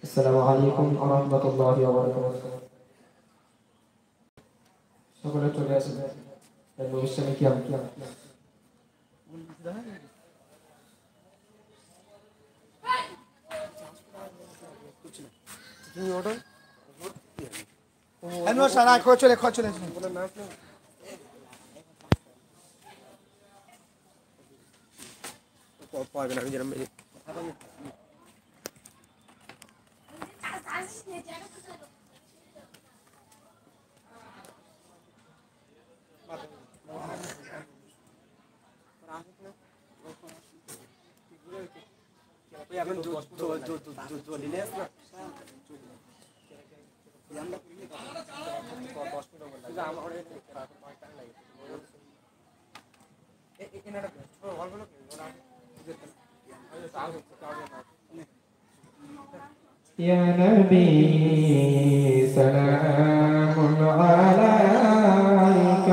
আসসালামু আলাইকুম ওয়া রাহমাতুল্লাহি ওয়া বারাকাতুহু। সকলে চলে আসেন অনুষ্ঠানে কি আমি يا نبي سلام عليك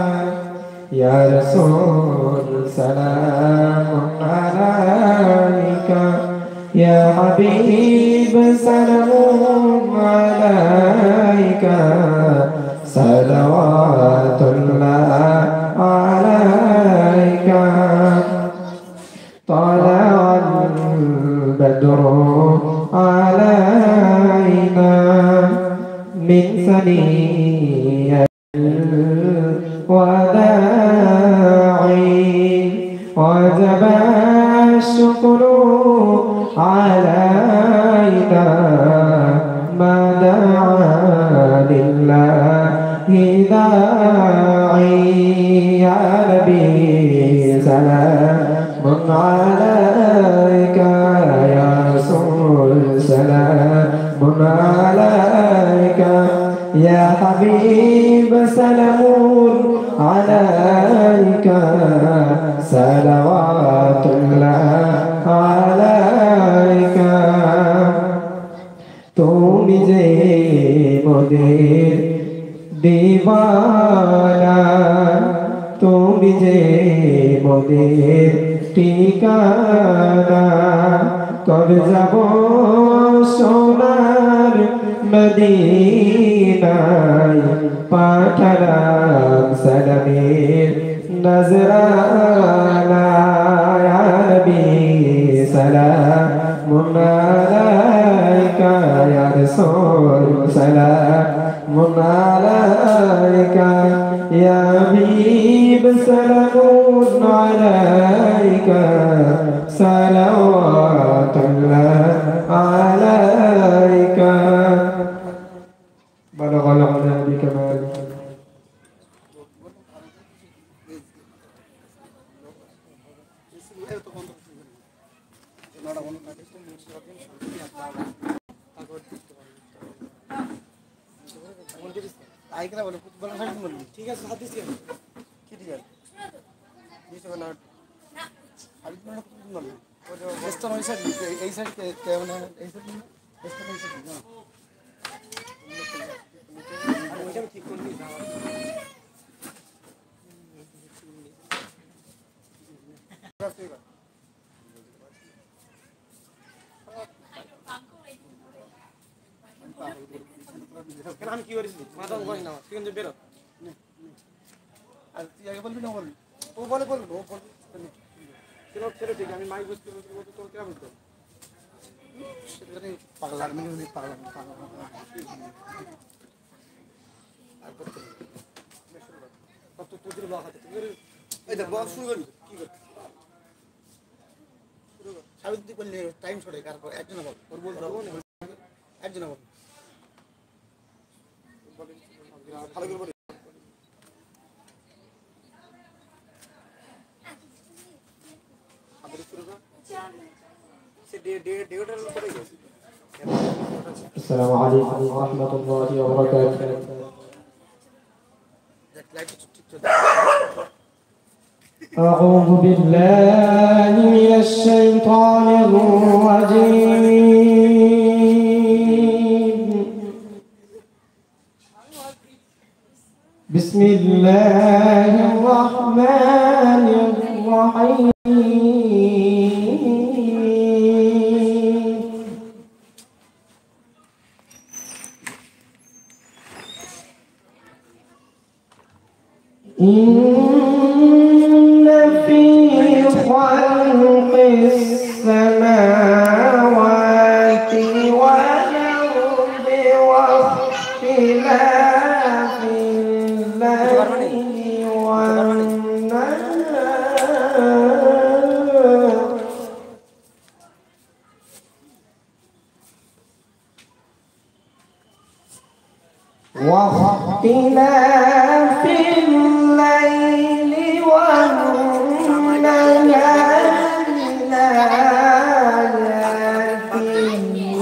يا رسول سلام عليك يا حبيب سلام عليك صلوات الله عليك طلع البدر علينا من ثنية الوداع وجب الشكر علينا ما دعا لله داعي يا نبي سلام عليك يا رسول سلام عليك يا حبيب سلام عليك صلوات الله عليك তুমি যে মোদের দিওয়ানা তুমি যে মোদের ঠিকানা কবে যাব সোনার মদিনায় পাঠালাম সালামের নজরানা ইয়া নবী সালামুন আলাইকা ইয়া রাসূল সালামুন আলাইকা ইয়া হাবিব সালামুন আলাইকা সালাওয়াতুল্লাহ আলাইকা বালাগাল আলা বিকামাল ঠিক আছে হাদিস কি ঠিক আছে এই সাইড কেমন এই সাইড ঠিক করবি আমি কি করেছি মাথা বলি না তুই কিন্তু বেরো আর তুই আগে বলবি না বলবি ও বলে বলবি ও বলবি ছেড়ে ঠিক আমি মাইক বুঝতে বলতে তোর কেমন তো পাগলা মিনি পাগলা আর করতে কত তুই বাহাতে তুই এই দেখ বল শুরু করবি কি করবি শুরু কর সাবিত্রী করলে টাইম ছড়ে কারণ একজন বল ওর বলতে হবে না একজন বল ভালো করে বল السلام عليكم ورحمة الله وبركاته. أعوذ بالله من الشيطان الرجيم. بسم الله الرحمن الرحيم. الرحيم إن في خلق السماوات والأرض واختلاف الليل والنهار واختلاف الليل والنهار لآيات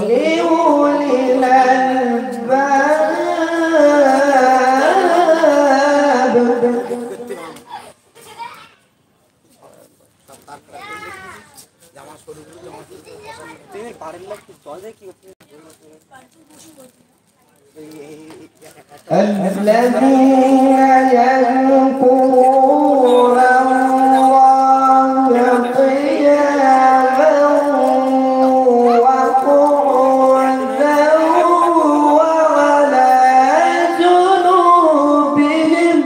لأولي الألباب الذين يذكرون الله قياما وقعودا وعلى جنوبهم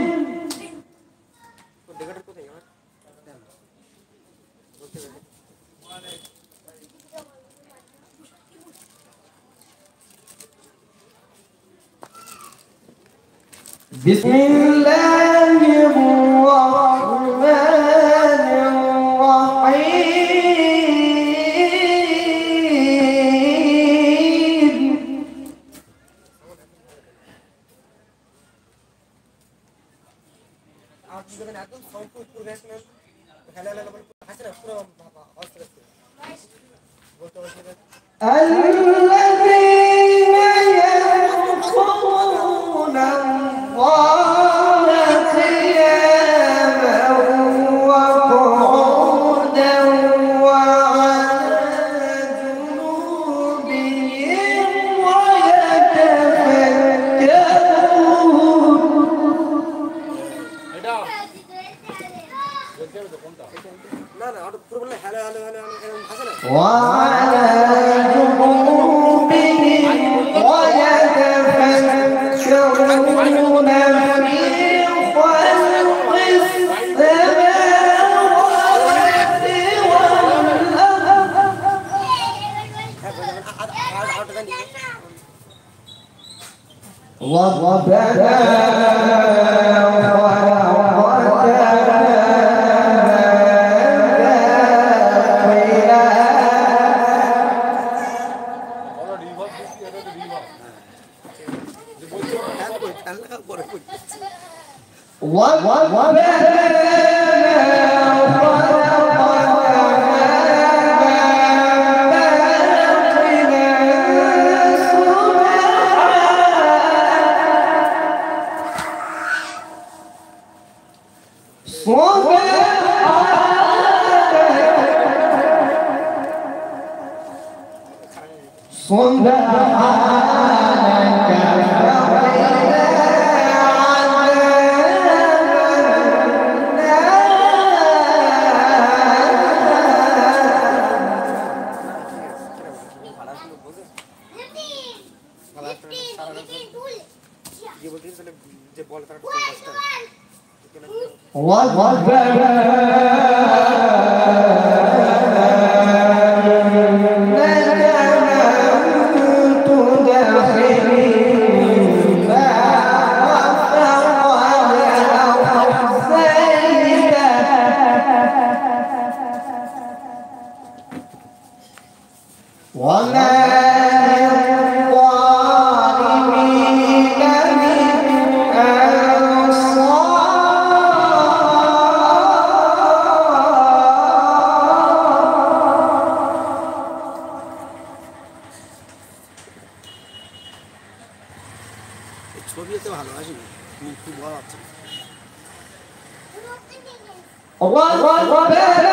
بسم الله الرحمن الرحيم الذين يذكرون الله قياما وقعودا وعلى جنوبهم ويتفكرون وعلى جنوبهم ويتفكرون في خلق السماوات والأرض ربنا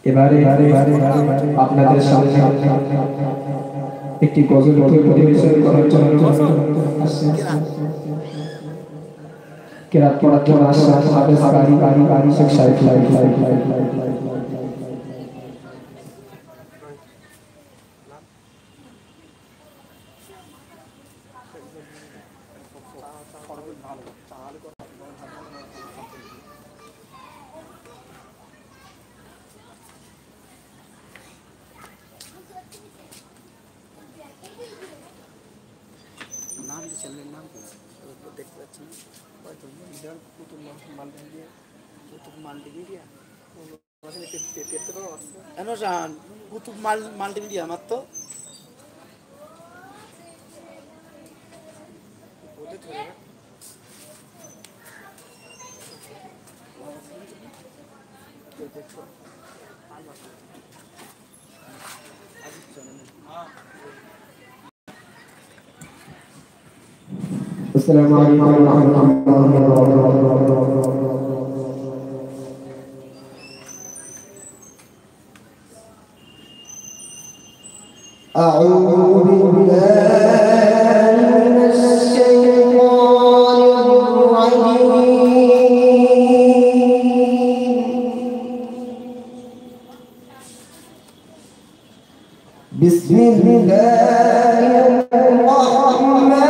এবারে আপনাদের সামনে একটি গজল পরিবেশন করার জন্য কেরাত পড়ার জন্য আসছেন হাফেজ কারি শেখ সাহেব। কুতুব মাল্টিমিডিয়া মাত্র السلام عليكم ورحمة الله وبركاته. أعوذ بالله من الشيطان الرجيم. بسم الله الرحمن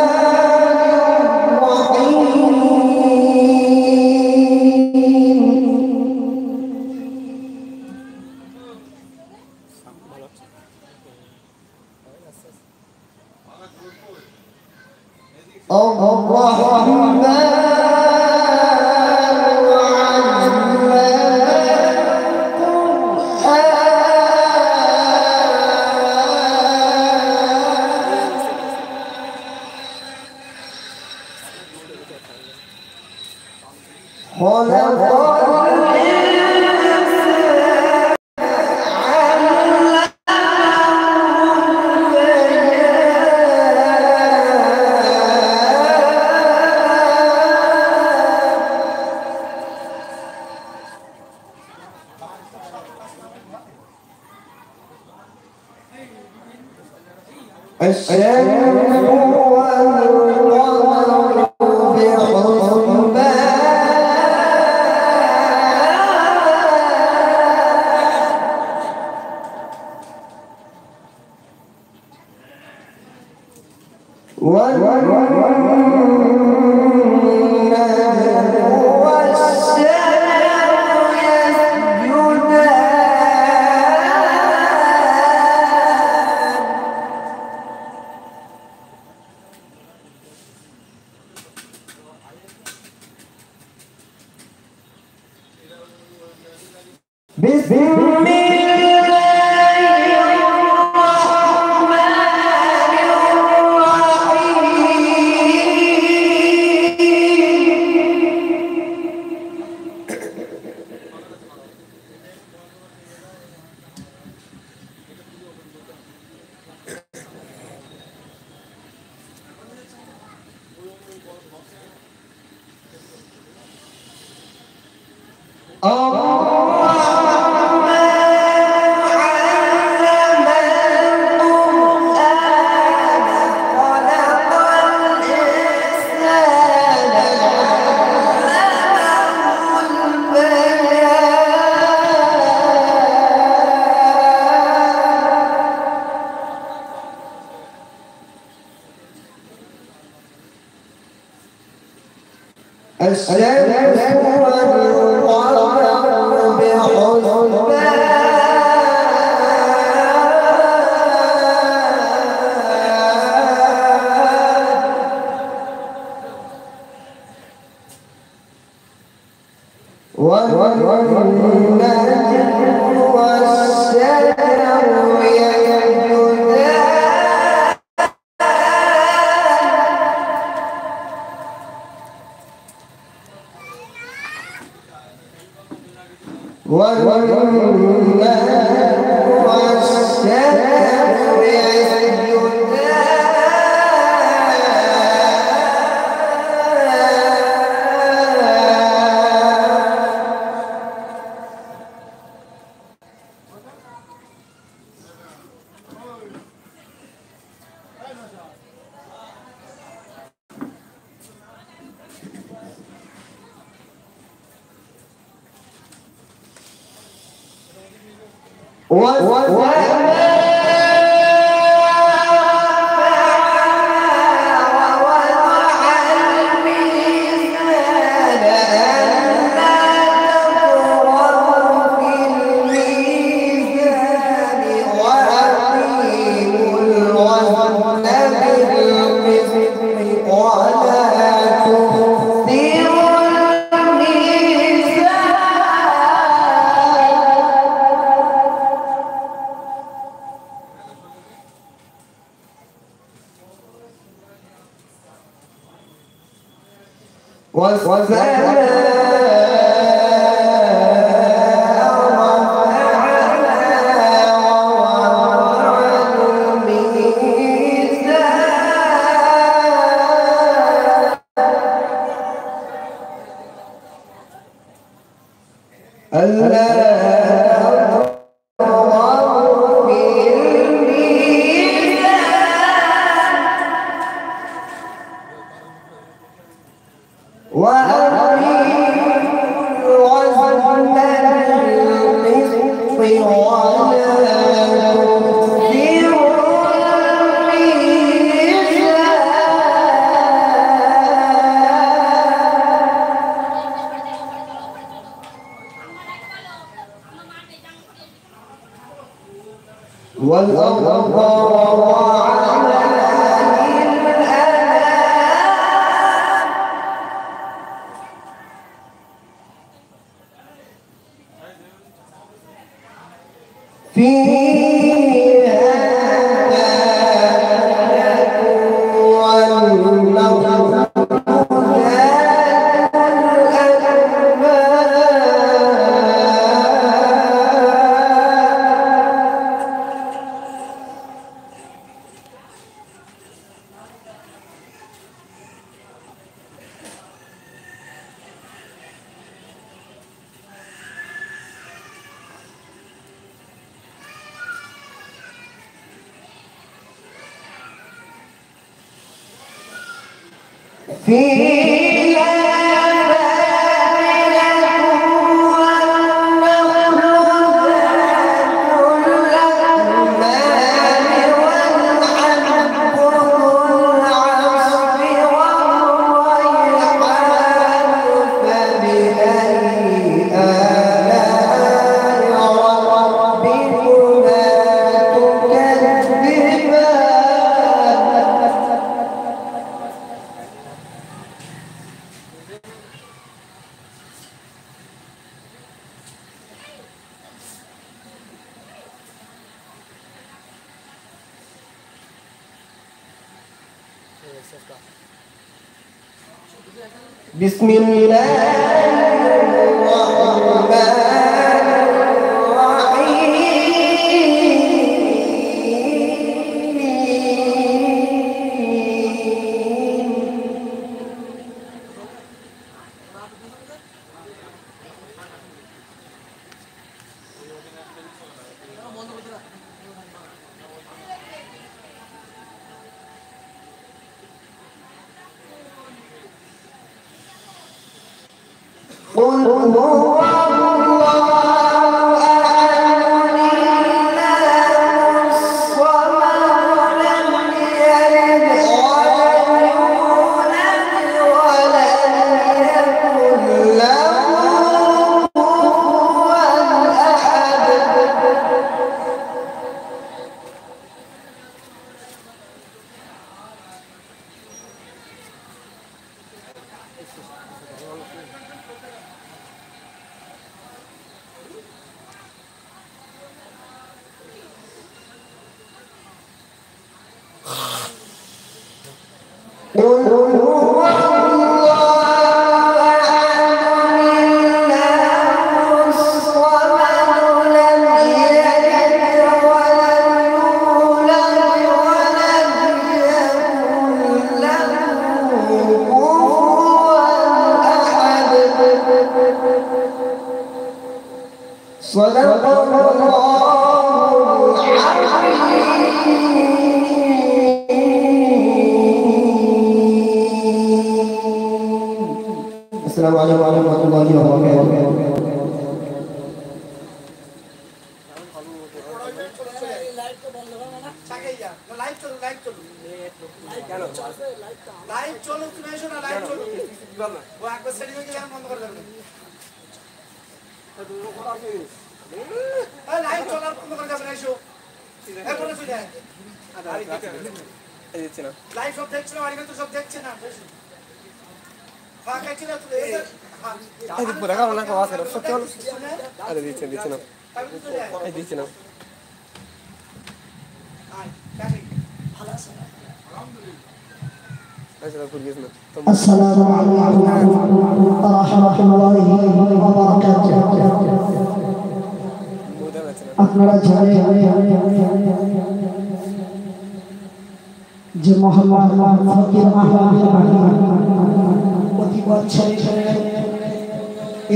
بسم الله قل هو صدق الله العظيم. السلام عليكم ورحمة الله وبركاته. লাইভ সব দেখছ না বাড়িতে তো সব দেখছ না ফাঁকা ছিল তো এই পুরো কারণ না কথা আছে সত্যি বল আরে দিচ্ছেন না এই দিচ্ছেন না আয় কাকি ভালো আছে আলহামদুলিল্লাহ আসসালামু আলাইকুম ওয়া রাহমাতুল্লাহি ওয়া বারাকাতুহু। আপনারা জানেন যে মোহাম্মদ ফকির আহমদ প্রতি বছর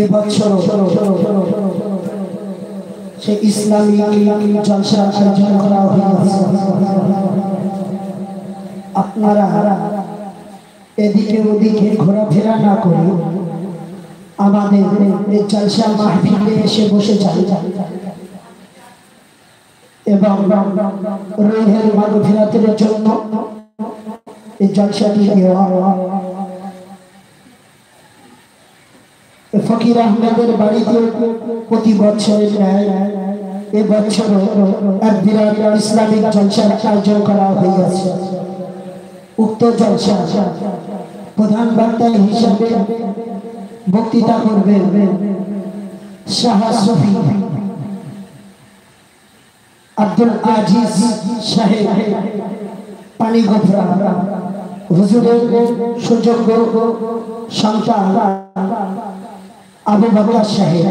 এবছর সে ইসলামী জলসা আয়োজন করা হয়েছে। আপনারা এদিকে ওদিকে ঘোরাফেরা না করে আমাদের এই জলসা মাহফিলে এসে বসে যান এবং রুহের মাগফিরাতের জন্য এই জলসাটি দেওয়া। ফকির আহমেদের বাড়িতে প্রতি বছরের ন্যায় এবছর এক বিরাট ইসলামিক জলসার আয়োজন করা হয়েছে। উক্ত জলসা প্রধান বক্তা হিসেবে বক্তৃতা করবেন শাহ সুফি আব্দুল আজিজ সাহেব পানিগোফরা। হুজুরের সুযোগ্য সন্তান আবু বকর সাহেব।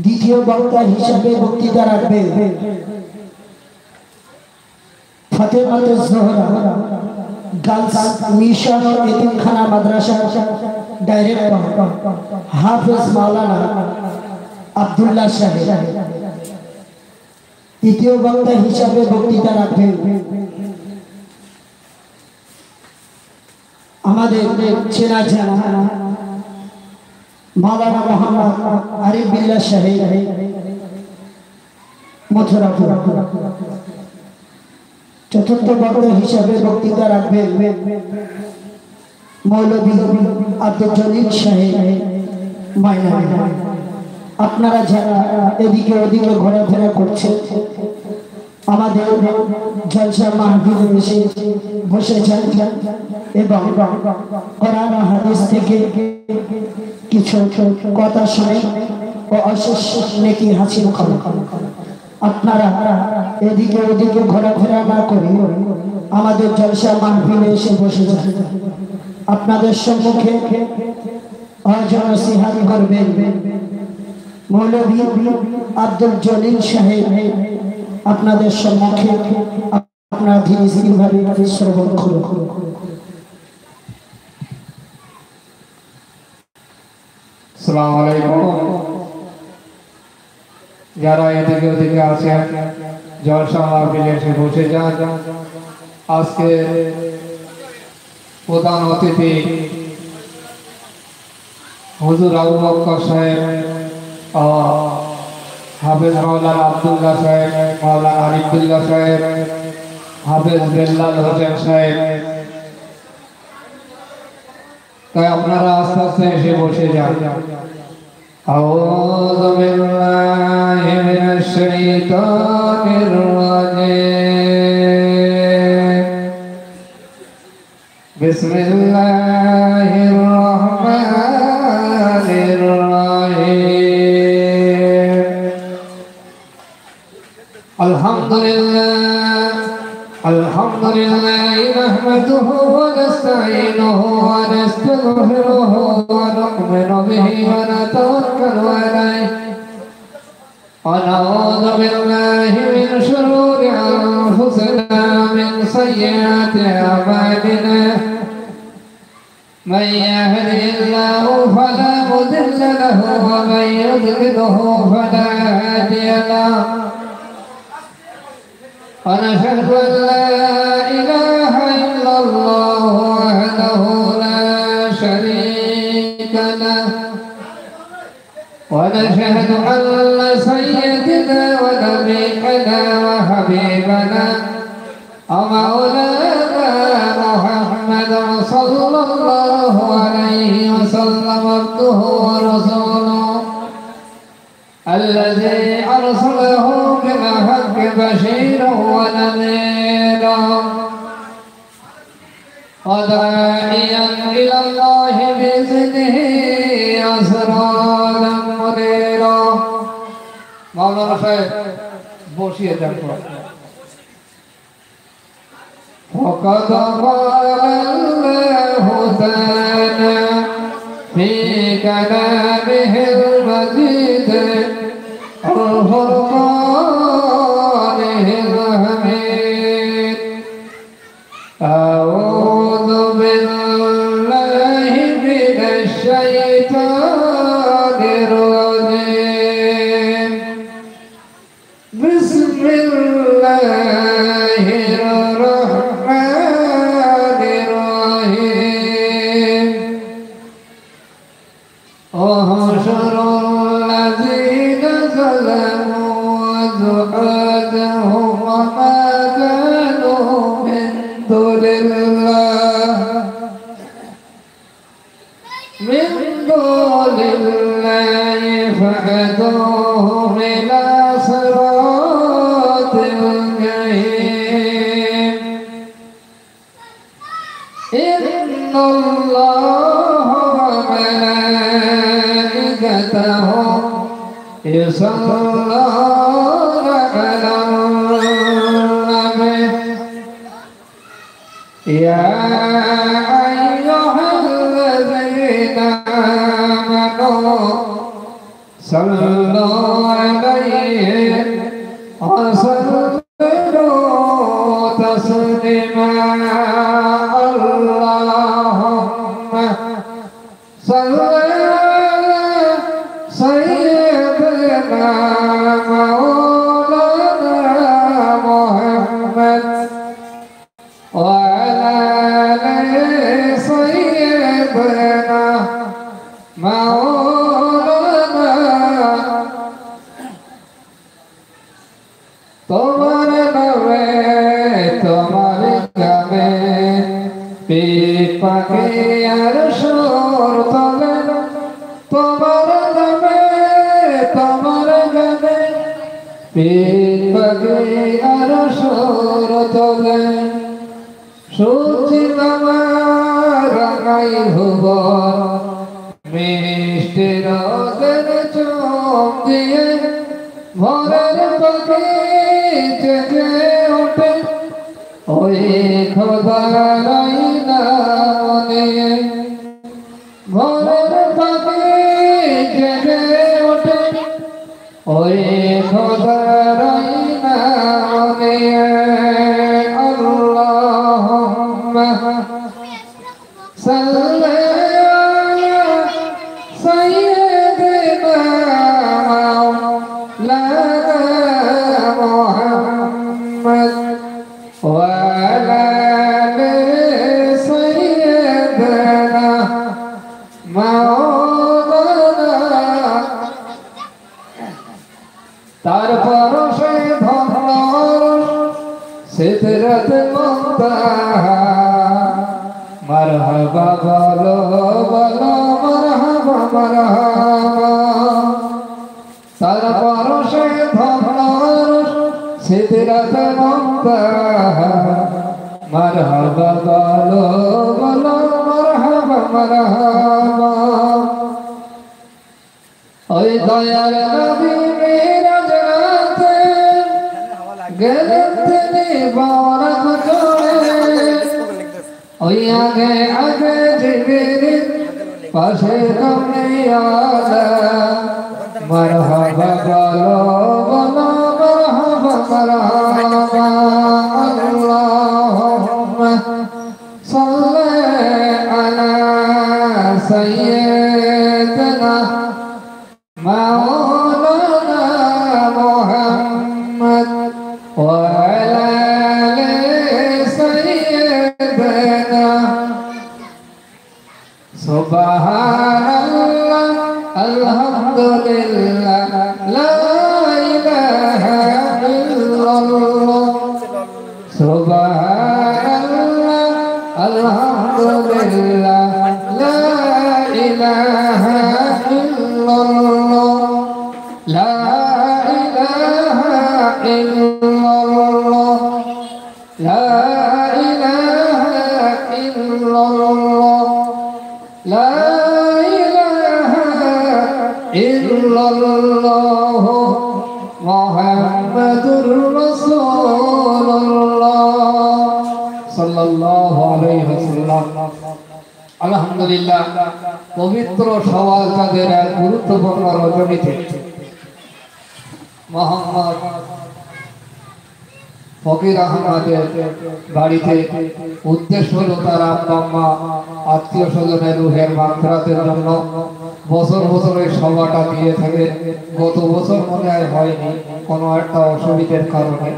দ্বিতীয় বক্তা হিসেবে বক্তৃতা রাখবেন ফাতেমাতুজ জোহরা গার্লস মিশন এতিমখানা মাদ্রাসা ডাইরেক্টর হাফেজ মাওলানা আব্দুল্লাহ সাহেব। তৃতীয় বক্তা হিসাবে বক্তৃতা রাখবেন আমাদের চেনা জানা মাওলানা মোহাম্মদ আরিফ বিল্লাহ সাহেব মথুরাপুর চতুর্থ বর্গ হিসাবে বক্তৃতা রাখবেন মৌলভী আব্দুল জলিল সাহেব মাইনা। আপনারা যারা এদিকে ওদিকে ঘোরাফেরা করছেন আমাদের জলসা মাহফিলে এসে বসেছেন এবং কোরআন ও হাদিস থেকে কিছু কথা শুনে ও অশেষ নেকি হাসিল করেন। আপনারা এদিকে ওদিকে ঘোরাফেরা না করে আমাদের জলসা মাহফিলে এসে বসেছেন। আপনাদের সম্মুখে আয়োজন নসিহত করবেন মৌলভী আব্দুল জলিল সাহেব। আপনাদের সম্মুখে আপনারা ধীরে ধীরে ভাবে শ্রবণ করুন। আসসালামু আলাইকুম। যারা এদিকে ওদিকে আছেন জলসা মাহফিলে এসে বসে যান। আজকে প্রধান অতিথি হুজুর আবু বকর সাহেব, হাফেজ মাওলানা আব্দুল্লাহ সাহেব, মাওলানা আরিফুল্লাহ সাহেব, হাফেজ বেল্লাল হোসেন সাহেব। তাই আপনারা আস্তে আস্তে এসে বসে যান। আউযু বিল্লাহি মিনাশ শাইতানির রাজীম। বিসমিল্লাহির রহমানির রহিম। আলহামদুলিল্লাহ নাহমাদুহু ওয়া নাস্তাঈনুহু ওয়া নাস্তাগফিরুহু ওয়া নু'মিনু বিহি ওয়া নাতাওয়াক্কালু আলাইহি ওয়া না'উযু বিল্লাহি মিন শুরুরি আনফুসিনা ওয়া মিন সাইয়্যাতি আ'মালিনা। من يهده الله فلا مضل له ومن يضلله فلا هادي له. ونشهد أن لا إله إلا الله وحده لا شريك له. ونشهد أن سيدنا ونبينا وحبيبنا ومولانا محمد صلى الله عليه وسلم عبده ورسوله الذي أرسله بالحق بشيرا ونذيرا وداعيا إلى الله بإذنه وسراجا منيرا. مولانا সাহেব বসিয়ে যান। وقد قال الله تعالى في كلامه المجيد وفرقانه الحميد. أعوذ بالله من الشيطان الرجيم. بسم الله الرحمن الرحيم. احشر الذين ظلموا وزحدهم وما كانوا من دون الله فهدوهم إلى صراط الجحيم. إن الله وملائكته يصلون على النبي يا أيها الذين آمنوا صلوا عليه وسلموا تسليما. اللهم صل على سيدنا مولانا محمد وعلى آل سيدنا দেনা মাওলানা তোমার নামে তোমার গাবে পাকে আর সুর তলে তোমার নামে তোমার গাবে পাকে আর সুর তলে সূর্যি আমার রাঙাই হব মিষ্টি রোদের চোখ দিয়ে ভোরের পাখি জেগে ওঠে ওই খোদার মনে ভোরের পাখি জেগে ওঠে ওই খোদার মনে আল্লাহুম্মা সাল্লি আলা সাইয়্যিদিনা মাওলানা মুহাম্মদ ওয়া আলা আলি সাইয়্যিদিনা মাওলানা তারপর সে ধন্য সিদরাত মুনতাহা মারহাবা বলো বলো মারহাবা মারহাবা তারপর সে ধন্য সিদরাত মুনতাহা মারহাবা বলো বলো মারহাবা মারহাবা ওই দয়ার নবী মিরাজে গেলেন তিনি বরক চড়ে ওই আগে আগে জিবরিল পাশে কমনিয়ালা মারহাবা বলো বলো মারহাবা মারহাবা আল্লাহুম্মা সাল্লি আলা সাইয়্যিদিনা মাওলানা মুহাম্মদ ওয়া আলা আলি সাইয়্যিদিনা সুবহানাল্লাহ আলহামদুলিল্লাহ লা ইলাহা ইল্লাল্লাহ সুবহানাল্লাহ আলহামদুলিল্লাহ লা ইলাহা ইল্লাল্লাহ লা ইলাহা ইল্লাল্লাহ লা ইলাহা ইল্লাল্লাহ লা ইলাহা ইল্লাল্লাহ মুহাম্মাদুর রাসূলুল্লাহ সাল্লাল্লাহু আলাইহি ওয়াসাল্লাম আলহামদুলিল্লাহ পবিত্র সওয়াল চাঁদের এক গুরুত্বপূর্ণ রজনীতে মোহাম্মদ ফকির আহমদের বাড়িতে উদ্দেশ্য হলো তার আব্বা আত্মীয় স্বজনের রুহের মাগফিরাতের জন্য বছর বছর এই সভাটা দিয়ে থাকে। গত বছর মনে হয়নি কোনো একটা অসুবিধার কারণে।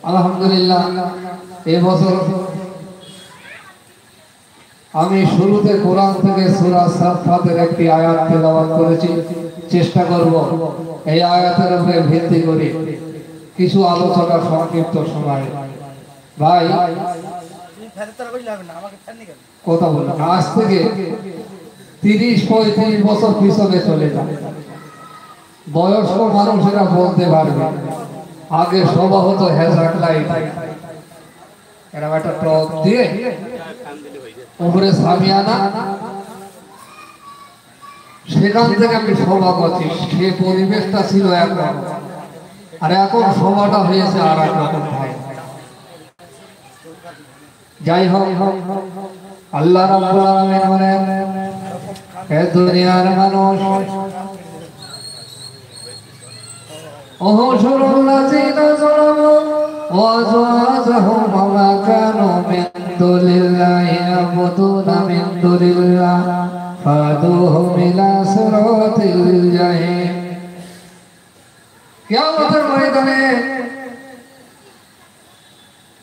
আলহামদুলিল্লাহ এবছর আমি শুরুতে কোরআন থেকে সূরা সাফফাতের একটি আয়াত তেলাওয়াত করেছি। চেষ্টা করব এই আয়াতের উপরে ভিত্তি করে কিছু আলোচনা সংক্ষিপ্ত সময়। ভাই কথা বলুন, আজ থেকে 30-35 বছর পিছনে চলে যান। বয়স্ক মানুষেরা বলতে পারবে আগে সভা হতো হ্যাজাক লাইট, এরকম একটা টপ দিয়ে উপরে সামিয়ানা, সেখান থেকে আমি সভা করছি। সে পরিবেশটা ছিল একরকম, আর এখন সভাটা হয়েছে আর এক রকম। যাই হোক, আল্লাহ রাব্বুল আলামিন বলেন, হে দুনিয়ার মানুষ, ওহশুরুল্লাযীনা যালামু ওয়া আযওয়াজুহুম ওয়া মা কানু মিন দুনিল্লাহি ইয়াবুদুনা মিন দুনিল্লাহ ফাদুহুম ইলা সিরাতিল জাহিম। কিয়ামতের ময়দানে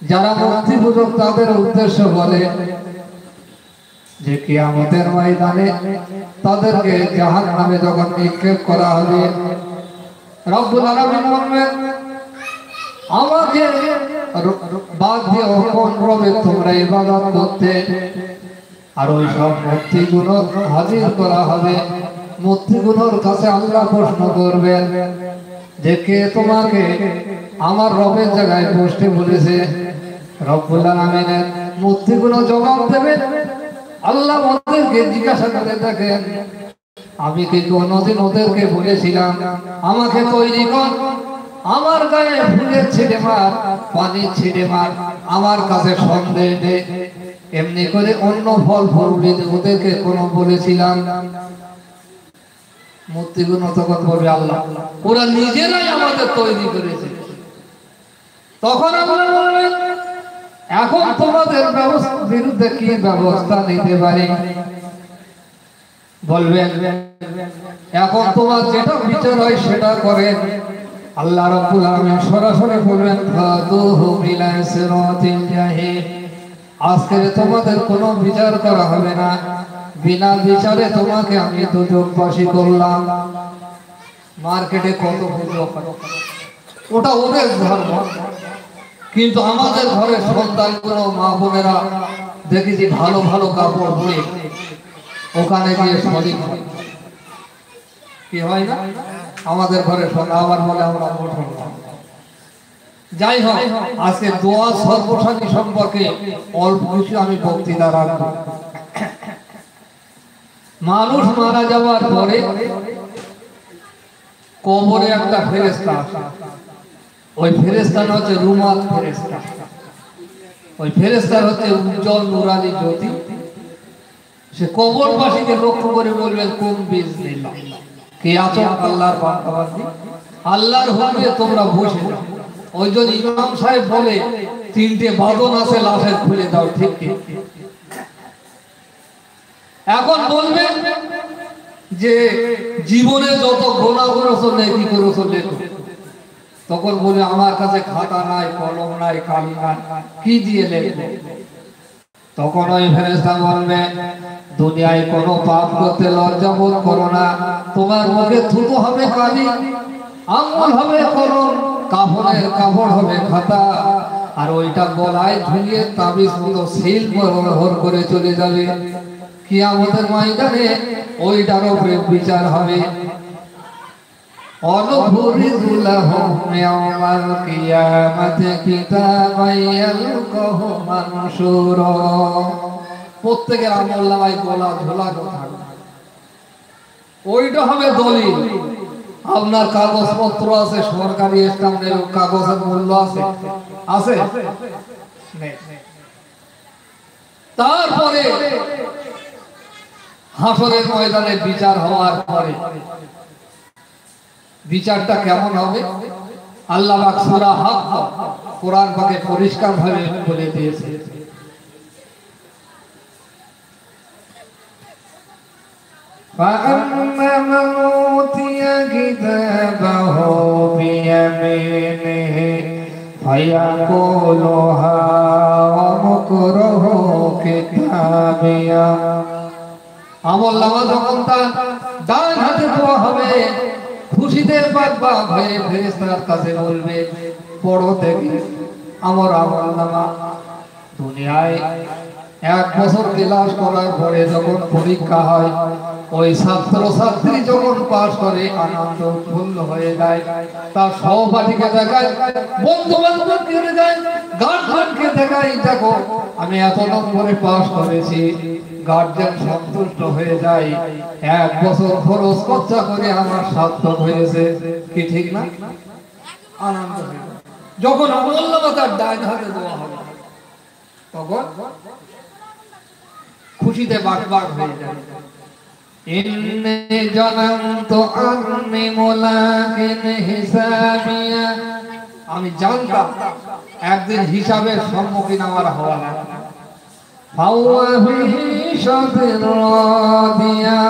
যারা মূর্তি পূজক তাদের উদ্দেশ্য বলে, যে কিয়ামতের ময়দানে তাদেরকে জাহান্নামে যখন নিক্ষেপ করা হবে, রব্বুল আলামিন বলবেন আমাকে বাদ দিয়ে কোন রবে তোমরা ইবাদত করতে? আর ওই সব মূর্তিগুলো হাজির করা হবে। মূর্তিগুলোর কাছে আল্লাহ প্রশ্ন করবেন যে কে তোমাকে আমার রবের জায়গায় বসতে বলেছে? রব্বুল আলামিনের মূর্তিগুলো জবাব দেবে, আল্লাহ ওদেরকে জিজ্ঞাসা করে দেখেন আমি কি কোনদিন ওদেরকে বলেছিলাম আমাকে তৈরি কর, আমার গায়ে ফুলের ছিটে মার, পানির ছিটে মার, আমার কাছে সন্দেহ দে, এমনি করে অন্য ফল ফলবে ওদেরকে কোনো বলেছিলাম? মূর্তিগুলো তখন বলবে আল্লাহ ওরা নিজেরাই আমাদের তৈরি করেছে। তখন আমরা বলবেন এখন তোমাদের বিরুদ্ধে কি ব্যবস্থা নিতে পারি? বলবেন এখন তোমার যেটা বিচার হয় সেটা করেন। আল্লাহ রাব্বুল আলামিন সরাসরি বলবেন ফাদুহু বিলা সিরাতিল জাহিম, আজকে তোমাদের কোনো বিচার করা হবে না, বিনা বিচারে তোমাকে আমি দুজকবাসী করলাম। মার্কেটে কত পুজো করে, ওটা ওদের ধর্ম, কিন্তু আমাদের ঘরের সন্তানগুলো মা বোনেরা দেখেছি ভালো ভালো কাপড় পরে ওখানে গিয়ে শরীর কি হয় না? আমাদের ঘরে সন্তান আবার বলে আমরা মোটর। যাই হোক, আজকে দোয়া সর্বসানী সম্পর্কে অল্প কিছু আমি বক্তৃতা রাখব। মানুষ মারা যাওয়ার পরে কবরে একটা ফেরেশতা আসে, ওই ফেরেশতার হচ্ছে রুমাল ফেরেশতা। ওই ফেরেশতার হচ্ছে উজ্জ্বল নুরানি জ্যোতি। সে কবরবাসীকে লক্ষ্য করে বলবেন কোন বীজ দিলাম কে আছো আল্লাহর বান্দাবান্দি, আল্লাহর হুকুমে তোমরা বসে যাও। ওই জন্য ইমাম সাহেব বলে তিনটে বাদন আছে লাশের খুলে দাও, ঠিক ঠিক। এখন বলবেন যে জীবনে যত গোনা করেছো নেকি করেছো লেখো। তখন বলে আমার কাছে খাতা নাই, কলম নাই, কালি নাই, কি দিয়ে লেখবে? তখন ওই ফেরেশতা বলবে দুনিয়ায় কোনো পাপ করতে লজ্জা বোধ করো না, তোমার মুখে থুতু হবে কালি, আঙ্গুল হবে কলম, কাফনের কাপড় হবে খাতা, আর ওইটা গলায় ঝুলিয়ে তাবিজ মতো সিল মোহর করে চলে যাবে। কিয়ামতের ময়দানে ওইটার উপরে বিচার হবে। অনুফরিযু লাহুম ইয়াওমাল কিয়ামাতি কিতাবান ইয়ালকাহু মানশুরা, প্রত্যেকের আমলনামায় গলা ঝোলানো থাকবে। ওইটা হবে দলিল। আপনার কাগজপত্র আছে, সরকারি স্ট্যাম্পের কাগজের মূল্য আছে, আছে নেই। তারপরে হাসরের ময়দানে বিচার হওয়ার পরে বিচারটা কেমন হবে? আল্লাহ পাক সূরা হাক্ক কোরআন পাকে পরিষ্কার ভাবে বলে দিয়েছে। فَأَمَّا مَنْ أُوتِيَ كِتَابَهُ بِيَمِينِهِ فَيَقُولُ هَاؤُمُ اقْرَءُوا كِتَابِيَهْ, আমলনামা যখন তার ডান হাতে দেওয়া হবে, খুশিতে বাগবাগ হয়ে ফেরেশতার কাছে বলবে পড়ো দেখি আমার আমলনামা। দুনিয়ায় 1 বছর ক্লাস করার পরে যখন পরীক্ষা হয়, ওই ছাত্র ছাত্রী যখন পাস করে আনন্দ উৎফুল্ল হয়ে যায়, তার সহপাঠীকে দেখায়, বন্ধু বান্ধবকে দেখায়, গার্জিয়ানকে দেখায়, দেখো আমি এত নম্বরে পাস করেছি। গার্জিয়ান সন্তুষ্ট হয়ে যায়, 1 বছর খরচ খরচা করে আমার সার্থক হয়েছে, কি ঠিক না? আনন্দ হয়ে যায়। যখন আমলনামা তার ডান হাতে দেওয়া হবে তখন খুশিতে বাগবাগ হয়ে যায়। ইন্নী জানান্তু আন্নী মুলাকিন হিসাবিয়া, আমি জানতাম একদিন হিসাবের সম্মুখীন আমার হওয়া লাগবে। ফাওয়া বিহি শাদির রাদিয়া,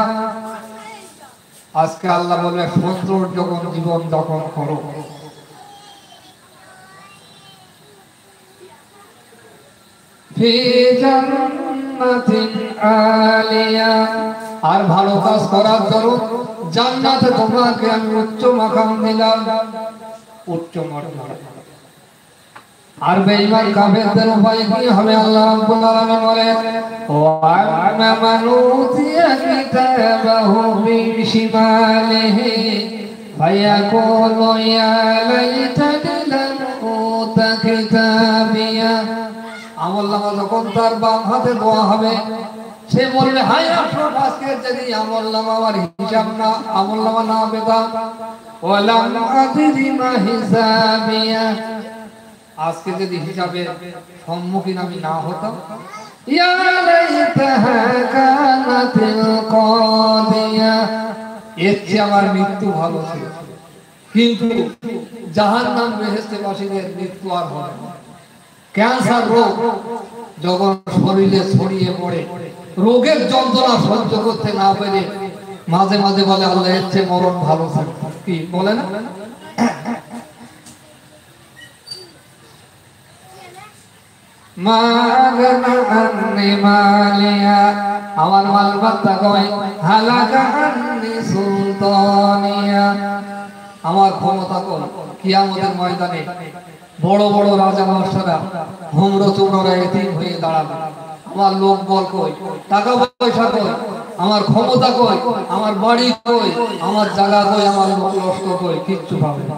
আজকে আল্লাহ বলে সুন্দর যখন জীবন যাপন করো। ফি জান্নাতিন আলিয়া। আর ভালো কাজ করার দরুন জান্নাতে তোমাকে আমি উচ্চ মাকাম দিলাম, উচ্চ মর্যাদা। আর বেঈমান কাফেরদের উপায় কি হবে? আল্লাহ রাব্বুল আলামিন বলেন, ওয়া আম্মা মান উতিয়া কিতাবাহু বিশিমালিহি ফায়াকুলু ইয়া লাইতানি লাম উতা কিতাবিয়া। আমলনামা যখন তার বাম হাতে দেওয়া হবে, সে বলবে, হায় আফসোস, আজকে যদি আমলনামা আমার হিসাব না, আমলনামা না পেতাম, ওয়ালাম আদরি মা হিসাবিয়া, আজকে যদি হিসাবে সম্মুখীন আমি না হতাম, ইয়া লাইতাহা কানাতিল কাদিয়া, এর চেয়ে আমার মৃত্যু ভালো ছিল। কিন্তু জাহান্নাম বেহেশতবাসীদের মৃত্যু আর হবে না। ক্যান্সার রোগ যখন শরীরে ছড়িয়ে পড়ে, রোগের যন্ত্রণা সহ্য করতে না পেরে মাঝে মাঝে বলে, আল্লাহ এর চেয়ে মরণ ভালো ছিল। কি বলে না? আমার মাল বাত্তা কয়, হালাকা আন্নি সুলতানিয়া, আমার ক্ষমতা কল। কিয়ামতের ময়দানে বড় বড় রাজা মহারাজরা হুমড়ো চুমড়োরা এতিম হয়ে দাঁড়াবে। আমার লোক বল কই, টাকা পয়সা কই, আমার ক্ষমতা কই, আমার বাড়ি কই, আমার জায়গা কই, আমার লোক লস্কর কই, কিচ্ছু পাবে না।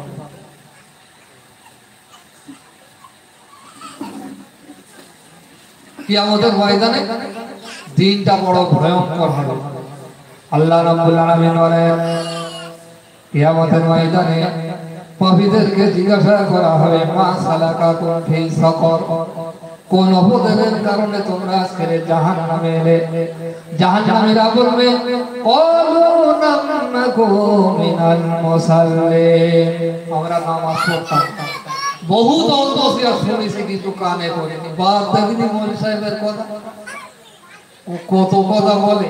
কিয়ামতের ময়দানে দিনটা বড় ভয়ঙ্কর হবে। আল্লাহ রাব্বুল আলামিন বলেন, কিয়ামতের ময়দানে পাপীদেরকে জিজ্ঞাসা করা হবে, মা সালাকাকুম ফি সাকার, কোন অপরাধের কারণে তোমরা আজকে জাহান্নামে এলে? জাহান্নামীরা বলবে, ক্বালু লাম নাকু মিনাল মুসাল্লিন, আমরা নামাজ পড়তাম। বহুত অন্তসিয়া শুনেছি কিন্তু কানে করিনি। বাদ দেখিনি মৌলভী সাহেবের কথা, ও কত কথা বলে।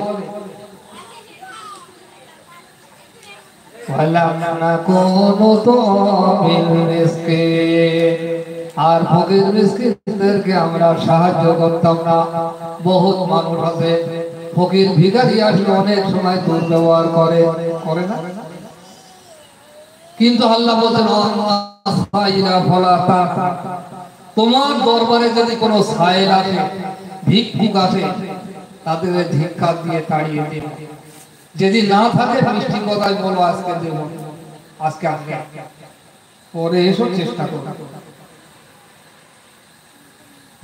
আর ফকির মিসকিনদেরকে আমরা সাহায্য করতাম না। বহুত মানুষ আছে ফকির ভিখারি আসলে অনেক সময় দুর্ব্যবহার করে, করে না? কিন্তু আল্লাহ বলেন, তোমার দরবারে যদি কোনো সায়েল আসে, ভিক্ষুক আসে, তাদের ধিক্কার দিয়ে তাড়িয়ে দিন। যদি না থাকে মিষ্টি কথাই বলো, আজকে দেব, আজকে আজকে পরে এসো, চেষ্টা করো।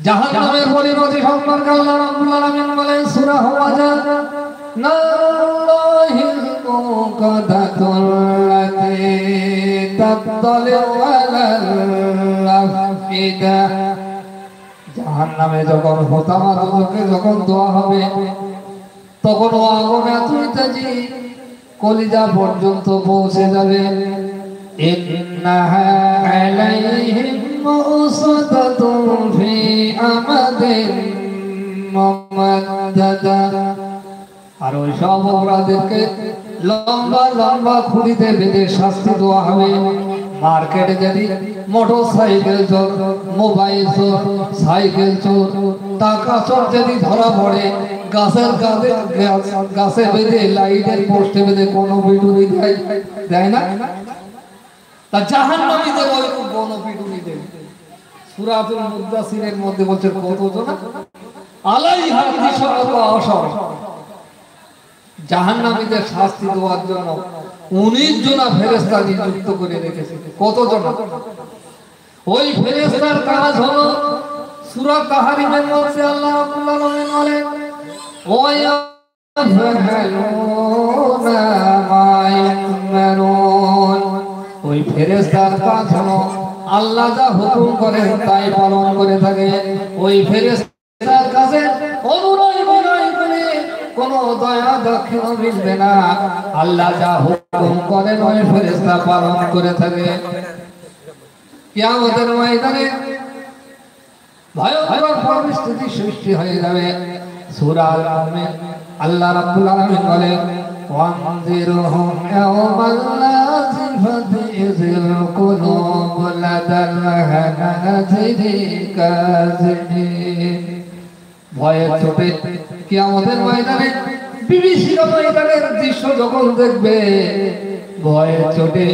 জাহান্নামের পরিণতি সম্পর্কে আল্লাহ রাব্বুল আলামিন বলেন সূরা হুমাযা, নারুল্লাহিল মুকাদ্দাতুল্লাতী তাত্তালিউ আলাল আফইদা। জাহান্নামে যখন হোতামা দুজকে যখন দেওয়া হবে, তখন ও আগুন এতই তেজি কলিজা পর্যন্ত পৌঁছে যাবে। ইন্নাহা আলাইহিম মুসাদাতুন ফি আমাদিন মুমাদ্দাদা। আর ওই সব অপরাধীদেরকে লম্বা লম্বা খুঁড়িতে বেঁধে শাস্তি দেওয়া হবে। মার্কেটে যদি মোটর সাইকেল চোর, মোবাইল চোর, সাইকেল চোর, টাকা চোর যদি ধরা পড়ে, গাছের গাছে বেঁধে, লাইটের পোস্টে বেঁধে কোনো পিটুনি দেয় না? তা জাহান্নামীদের ওইরকম কোনো পিটুনি দেবে। সূরাতুল মুদাসসিরের মধ্যে বলছে কতজন আলাইহা তিসআতু আশর, জাহান্নামীদের শাস্তি দেওয়ার জন্য 19 জন ফেরেশতা নিযুক্ত করে রেখেছে। কতজন? ওই ফেরেশতার কাজ হলো, সূরা তাহরিমের মধ্যে আল্লাহ রাব্বুল আলামিন বলেন, ওয়া ইয়াফআলুনা মা ইয়া'মারুন, ওই ফেরেশতার কাজ হলো আল্লাহ যা হুকুম করেন তাই পালন করে থাকে। ওই ফেরেশতার কাছে অনুনয় বিনয় করে কোনো দয়া দক্ষিণা মিলবে না। আল্লাহ যা হুকুম করেন ওই ফেরেশতা পালন করে থাকে। কিয়ামতের ময়দানে ভয়ঙ্কর পরিস্থিতি সৃষ্টি হয়ে যাবে। সূরা আল-মুমিন আল্লাহ রাব্বুল আলামিন বলেন, ওয়ানজিরহুম ইয়াওমাল লাযিফাতি ইযিল কুলুব লাদাল হানাজিরি কাযিমিন। ভয়ের চোটে কিয়ামতের ময়দানে বিভীষিকা ময়দানের দৃশ্য যখন দেখবে ভয়ের চোটে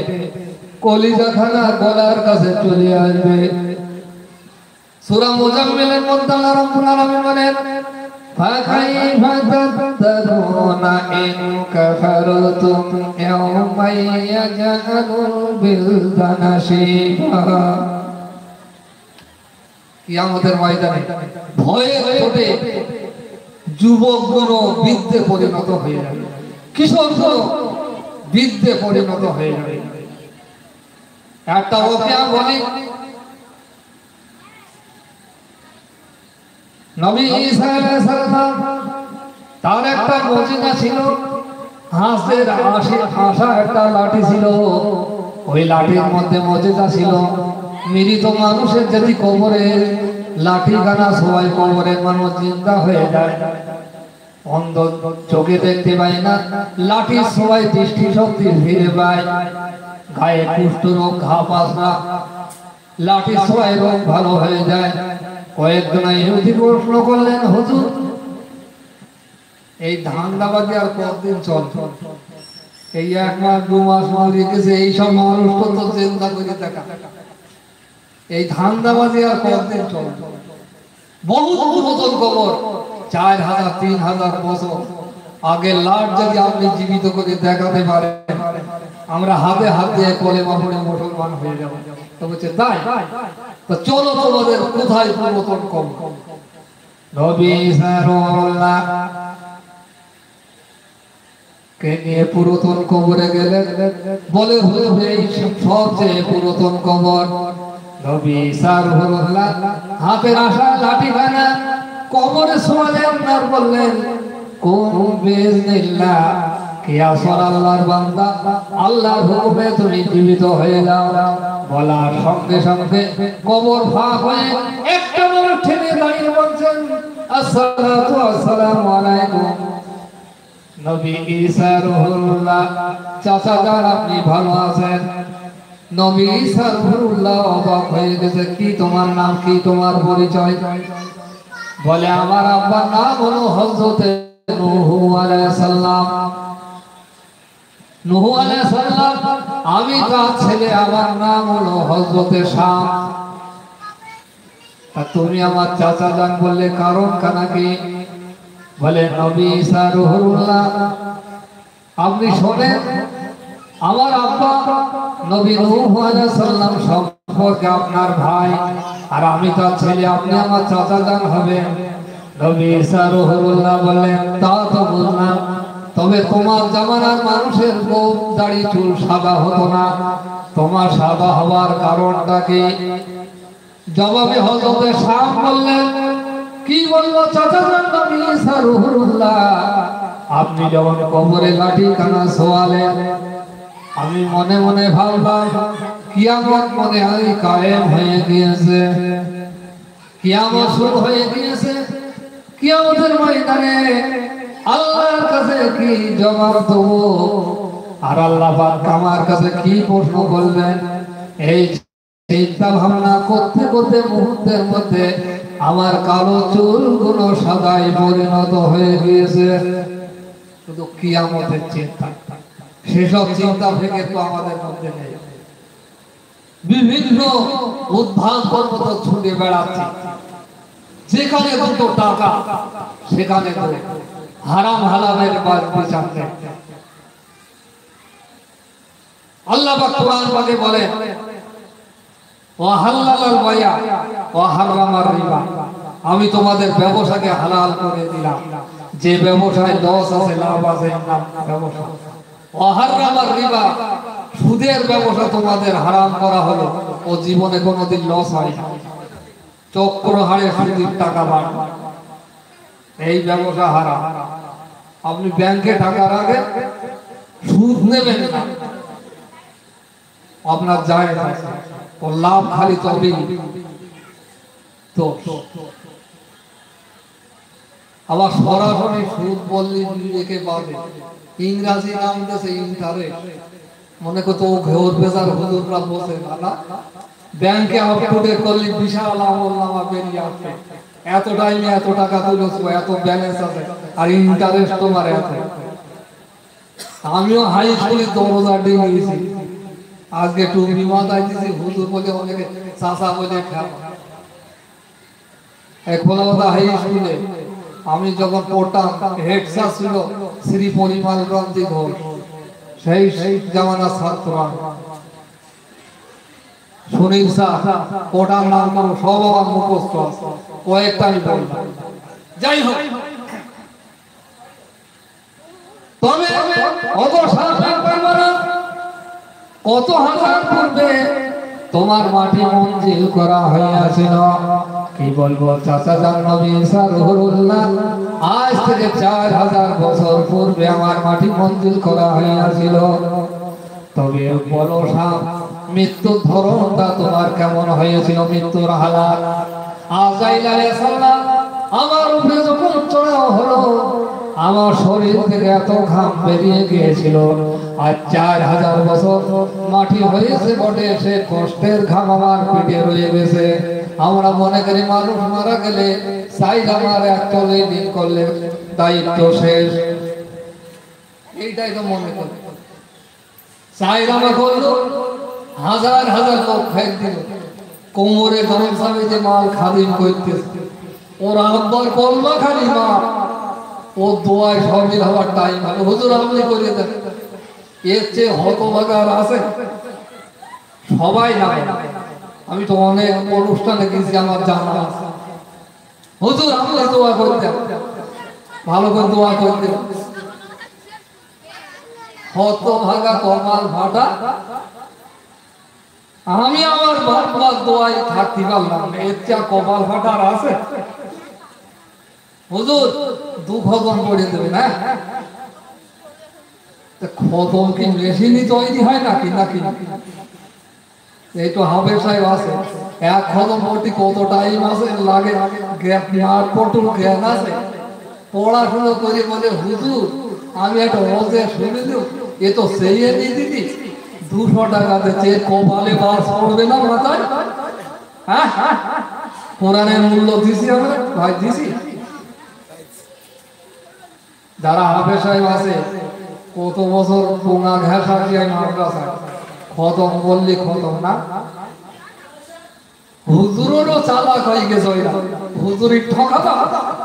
কলিজাখানা গলার কাছে চলে আসবে। সূরা মুজাম্মিলের মধ্যে আল্লাহ রাব্বুল আলামিন বলেন ফাকাইফা তাতাদুনা ইন কাফারতুম ইয়াওমা ইয়াজআলুল বিলদানা শিফা। কিয়ামতের ময়দানে ভয়ের চোটে যুবকগুলো বৃদ্ধে পরিণত হয়ে যাবে, কিশোরগুলো বৃদ্ধে পরিণত হয়ে যাবে। একটা ওয়াকিয়া বলি, নবী ঈসা আলাইহিস সালাম তার একটা মুজিজা ছিল, হাঁসের আশা একটা লাঠি ছিল। ওই লাঠির মধ্যে মুজিজা ছিল, মৃত মানুষের যদি কবরে লাঠি গানা সবাই কবরে মানুষ জিন্দা হয়ে যায়, অন্ধ চোখে দেখতে পায় না, লাঠি সবাই দৃষ্টি শক্তি ফিরে পায়, গায়ে কুষ্ঠ রোগ ঘা পাসনা, লাঠি সবাই রোগ ভালো হয়ে যায়। কয়েকজন ইহুদি প্রশ্ন করলেন, হুজুর এই ধান্দাবাজি আর কতদিন চলবে? এই 1 মাস 2 মাস মালিক গেছে, এইসব মানুষ তো চিন্তা করে দেখা, এই ধান্দাবাজি আর কতদিন চলবে? বহু পুরাতন কবর, 4000 3000 বছর আগে লাট যদি আপনি জীবিত করে দেখাতে পারেন, আমরা হাতে হাত দিয়ে কলেমা পড়ে মুসলমান হয়ে যাব। তো বলছে তাই, তো চলো তোমাদের কোথায় পুরাতন কবর। নবী সাল্লাল্লাহ কে নিয়ে পুরাতন কবরে গেলেন, বলে এই সবচেয়ে পুরাতন কবর। নবী সাল্লাল্লাহ হাতের আশা লাঠিখানা কবরে শোয়ালেন আর বললেন কুম বিইজনিল্লাহ, কিয়া আল্লাহর বান্দা, আল্লাহর হুকুমে তুমি জীবিত হয়ে যাও। বলার সঙ্গে সঙ্গে কবর ফাঁক হয়ে একটা মানুষ ঠেলে দাঁড়িয়ে বলছেন আসসালাতু আসসালামু আলাইকুম। নবী ঈসা রুহুল্লাহ, চাচা যান আপনি ভালো আছেন? নবী ঈসা রুহুল্লাহ অবাক হয়ে গেছে, কি তোমার নাম, কি তোমার পরিচয়? বলে আমার আব্বার নাম হলো হযরত নূহ আলাইহিস সালাম। নূহ আলাইহিস সালাম, আমি তার ছেলে, আমার নাম হলো হযরত শাম। আর তুমি আমার চাচা যান বললে, কারণ কানা কি? বলে নবী ঈসা রুহুল্লাহ, আপনি শোনেন, আমার আব্বা নবী নূহ আলাইহিস সালাম সম্পর্কে আপনার ভাই, আর আমি তার ছেলে, আপনি আমার চাচা যান হবেন। নবী ঈসা রুহুল্লাহ বললেন, তা তো বুঝলাম, তবে তোমার জামানার মানুষের গোঁফ দাড়ি চুল সাদা হতো না, তোমার সাদা হওয়ার কারণটা কি? জবাবে হযরত শাম বললেন, কি বলবো চাচা যান নবী ঈসা রুহুল্লাহ, আপনি যখন কবরে লাঠি খানা শোয়ালেন, আমি মনে মনে ভাবলাম কিয়ামত মনে হয় কায়েম হয়ে গিয়েছে, কিয়ামত শুরু হয়ে গিয়েছে। কিয়ামতের ময়দানে আল্লাহর কাছে কি জবাব দেব, আর আল্লাহ পাক আমার কাছে কি প্রশ্ন করবেন? এই চিন্তা ভাবনা করতে করতে মুহূর্তের মধ্যে আমার কালো চুলগুলো সাদায় পরিণত হয়ে গিয়েছে। শুধু কিয়ামতের চিন্তা, সেসব চিন্তা থেকে তো আমাদের মধ্যে নেই। বিভিন্ন উদ্ভাব পর্বত ছুটে বেড়াচ্ছি, যেখানে দুটো টাকা সেখানে হারাম হালালের বিচার নেই। আল্লাহ পাক কোরআন পাকে বলেন ওয়া হালালাল বায়া ওয়া হারামার রিবা, আমি তোমাদের ব্যবসাকে হালাল করে দিলাম, যে ব্যবসায় লস আছে লাভ আছে নাম ব্যবসা। ওয়া হারামার রিবা, সুদের ব্যবসা তোমাদের হারাম করা হলো, ও জীবনে কোনোদিন লস হয় না, চক্র হারে সুদের টাকা বাড়ে, এই ব্যবসা হারাম। আপনি ব্যাংকে টাকা রাখেন, সুদ নেবেন না, আপনার যায় না, ও লাভ খালি তবেই। তো আবার সরাসরি সুদ বললে বিবেকে বাদে, ইংরাজি নাম দিয়েছে ইন্টারেস্ট, মনে করতো ও ঘেউর বেজার হুজুররা বসে না, ব্যাংকে আপ টু ডেট করলে বিশাল আমল নামা বেরিয়ে আসবে, এত টাইমে এত টাকা তুলেছো, এত ব্যালেন্স আছে, আর ইন্টারেস্ট তোমার এত। আমিও হাই স্কুলে দরজা ডিঙিয়েছি, আজকে টুপি মাথায় দিছি, হুজুর বলে অনেকে চাচা বলে খেলা। খোলাবাদা হাই স্কুলে আমি যখন পড়তাম, হেড স্যার ছিল শ্রী পরিমাল ক্রান্তি ঘোষ, সেই জামানার ছাত্র। সুনীল স্যার, ওটার নাম করো, সব আমার মুখস্থ আছে, কয়েকটা আমি বললাম। যাই হোক, তবে অত সাবধান করবে না, কত হাজার পূর্বে তোমার মাটি মঞ্জিল করা হইয়াছিল। কি বলবো চাচা জান নবী ঈসা রুহুল্লাহ, আজ থেকে 4000 বছর পূর্বে আমার মাটি মঞ্জিল করা হইয়াছিল। তবে বলো সাপ, মৃত্যুর ধরনটা তোমার কেমন হয়েছিল, মৃত্যুর হালাত? আযাইল আলাইহিস সালাম আমার উপরে যখন চড়াও হলো, আমার শরীর থেকে এত ঘাম বেরিয়ে গিয়েছিল, আর 4000 বছর মাটি হয়েছে বটে, সে কষ্টের ঘাম আমার পিঠে রয়ে গেছে। আমরা মনে করি মানুষ মারা গেলে সাইড আমার এক চলে দিন করলে দায়িত্ব শেষ, এইটাই তো মনে করি। সাইড আমার করলো, হাজার হাজার লোক ফেক দিল, কোমরে গামছা বেঁধে মাল খাদিম করতেছে, ওর আব্বার কল্লা খালি মা, ও দোয়ায় শরীর হওয়ার টাইম হবে, হুজুর আপনি করে দেন। এর চেয়ে হতভাগার আছে? সবাই না, আমি তো অনেক অনুষ্ঠানে গেছি, আমার জানা আছে, হুজুর আপনি দোয়া করতেন, ভালো করে দোয়া করতেন। হতভাগা কপাল ফাটা, আমি আমার বাবার দোয়ায় থাকতে পারলাম না, এর চেয়ে কপাল ফাটার আছে? হুজুর খতম করে দেবে না, খতম কি মেশিনই তৈরি হয় নাকি? এই তো হাফেজ সাহেব আছে, এক খতম করতে কত টাইম আছে লাগে, পটল জ্ঞান আছে, পড়াশোনা করে বলে হুজুর আমি একটা অজে শুনে দেব, এ তো সেই দিদি 200 টাকা দিচ্ছে, কপালে বাস পড়বে না মাথায়? হ্যাঁ, কোরআনের মূল্য দিছি আমরা ভাই, দিছি। যারা হাফেজ সাহেব আছে, কত বছর পোঙা ঘেঁষা দিয়ে মাদ্রাসায় খতম বললি খতম না। হুজুরেরও চালাক হয়ে গেছে, ওইরা হুজুরি ঠকাবা,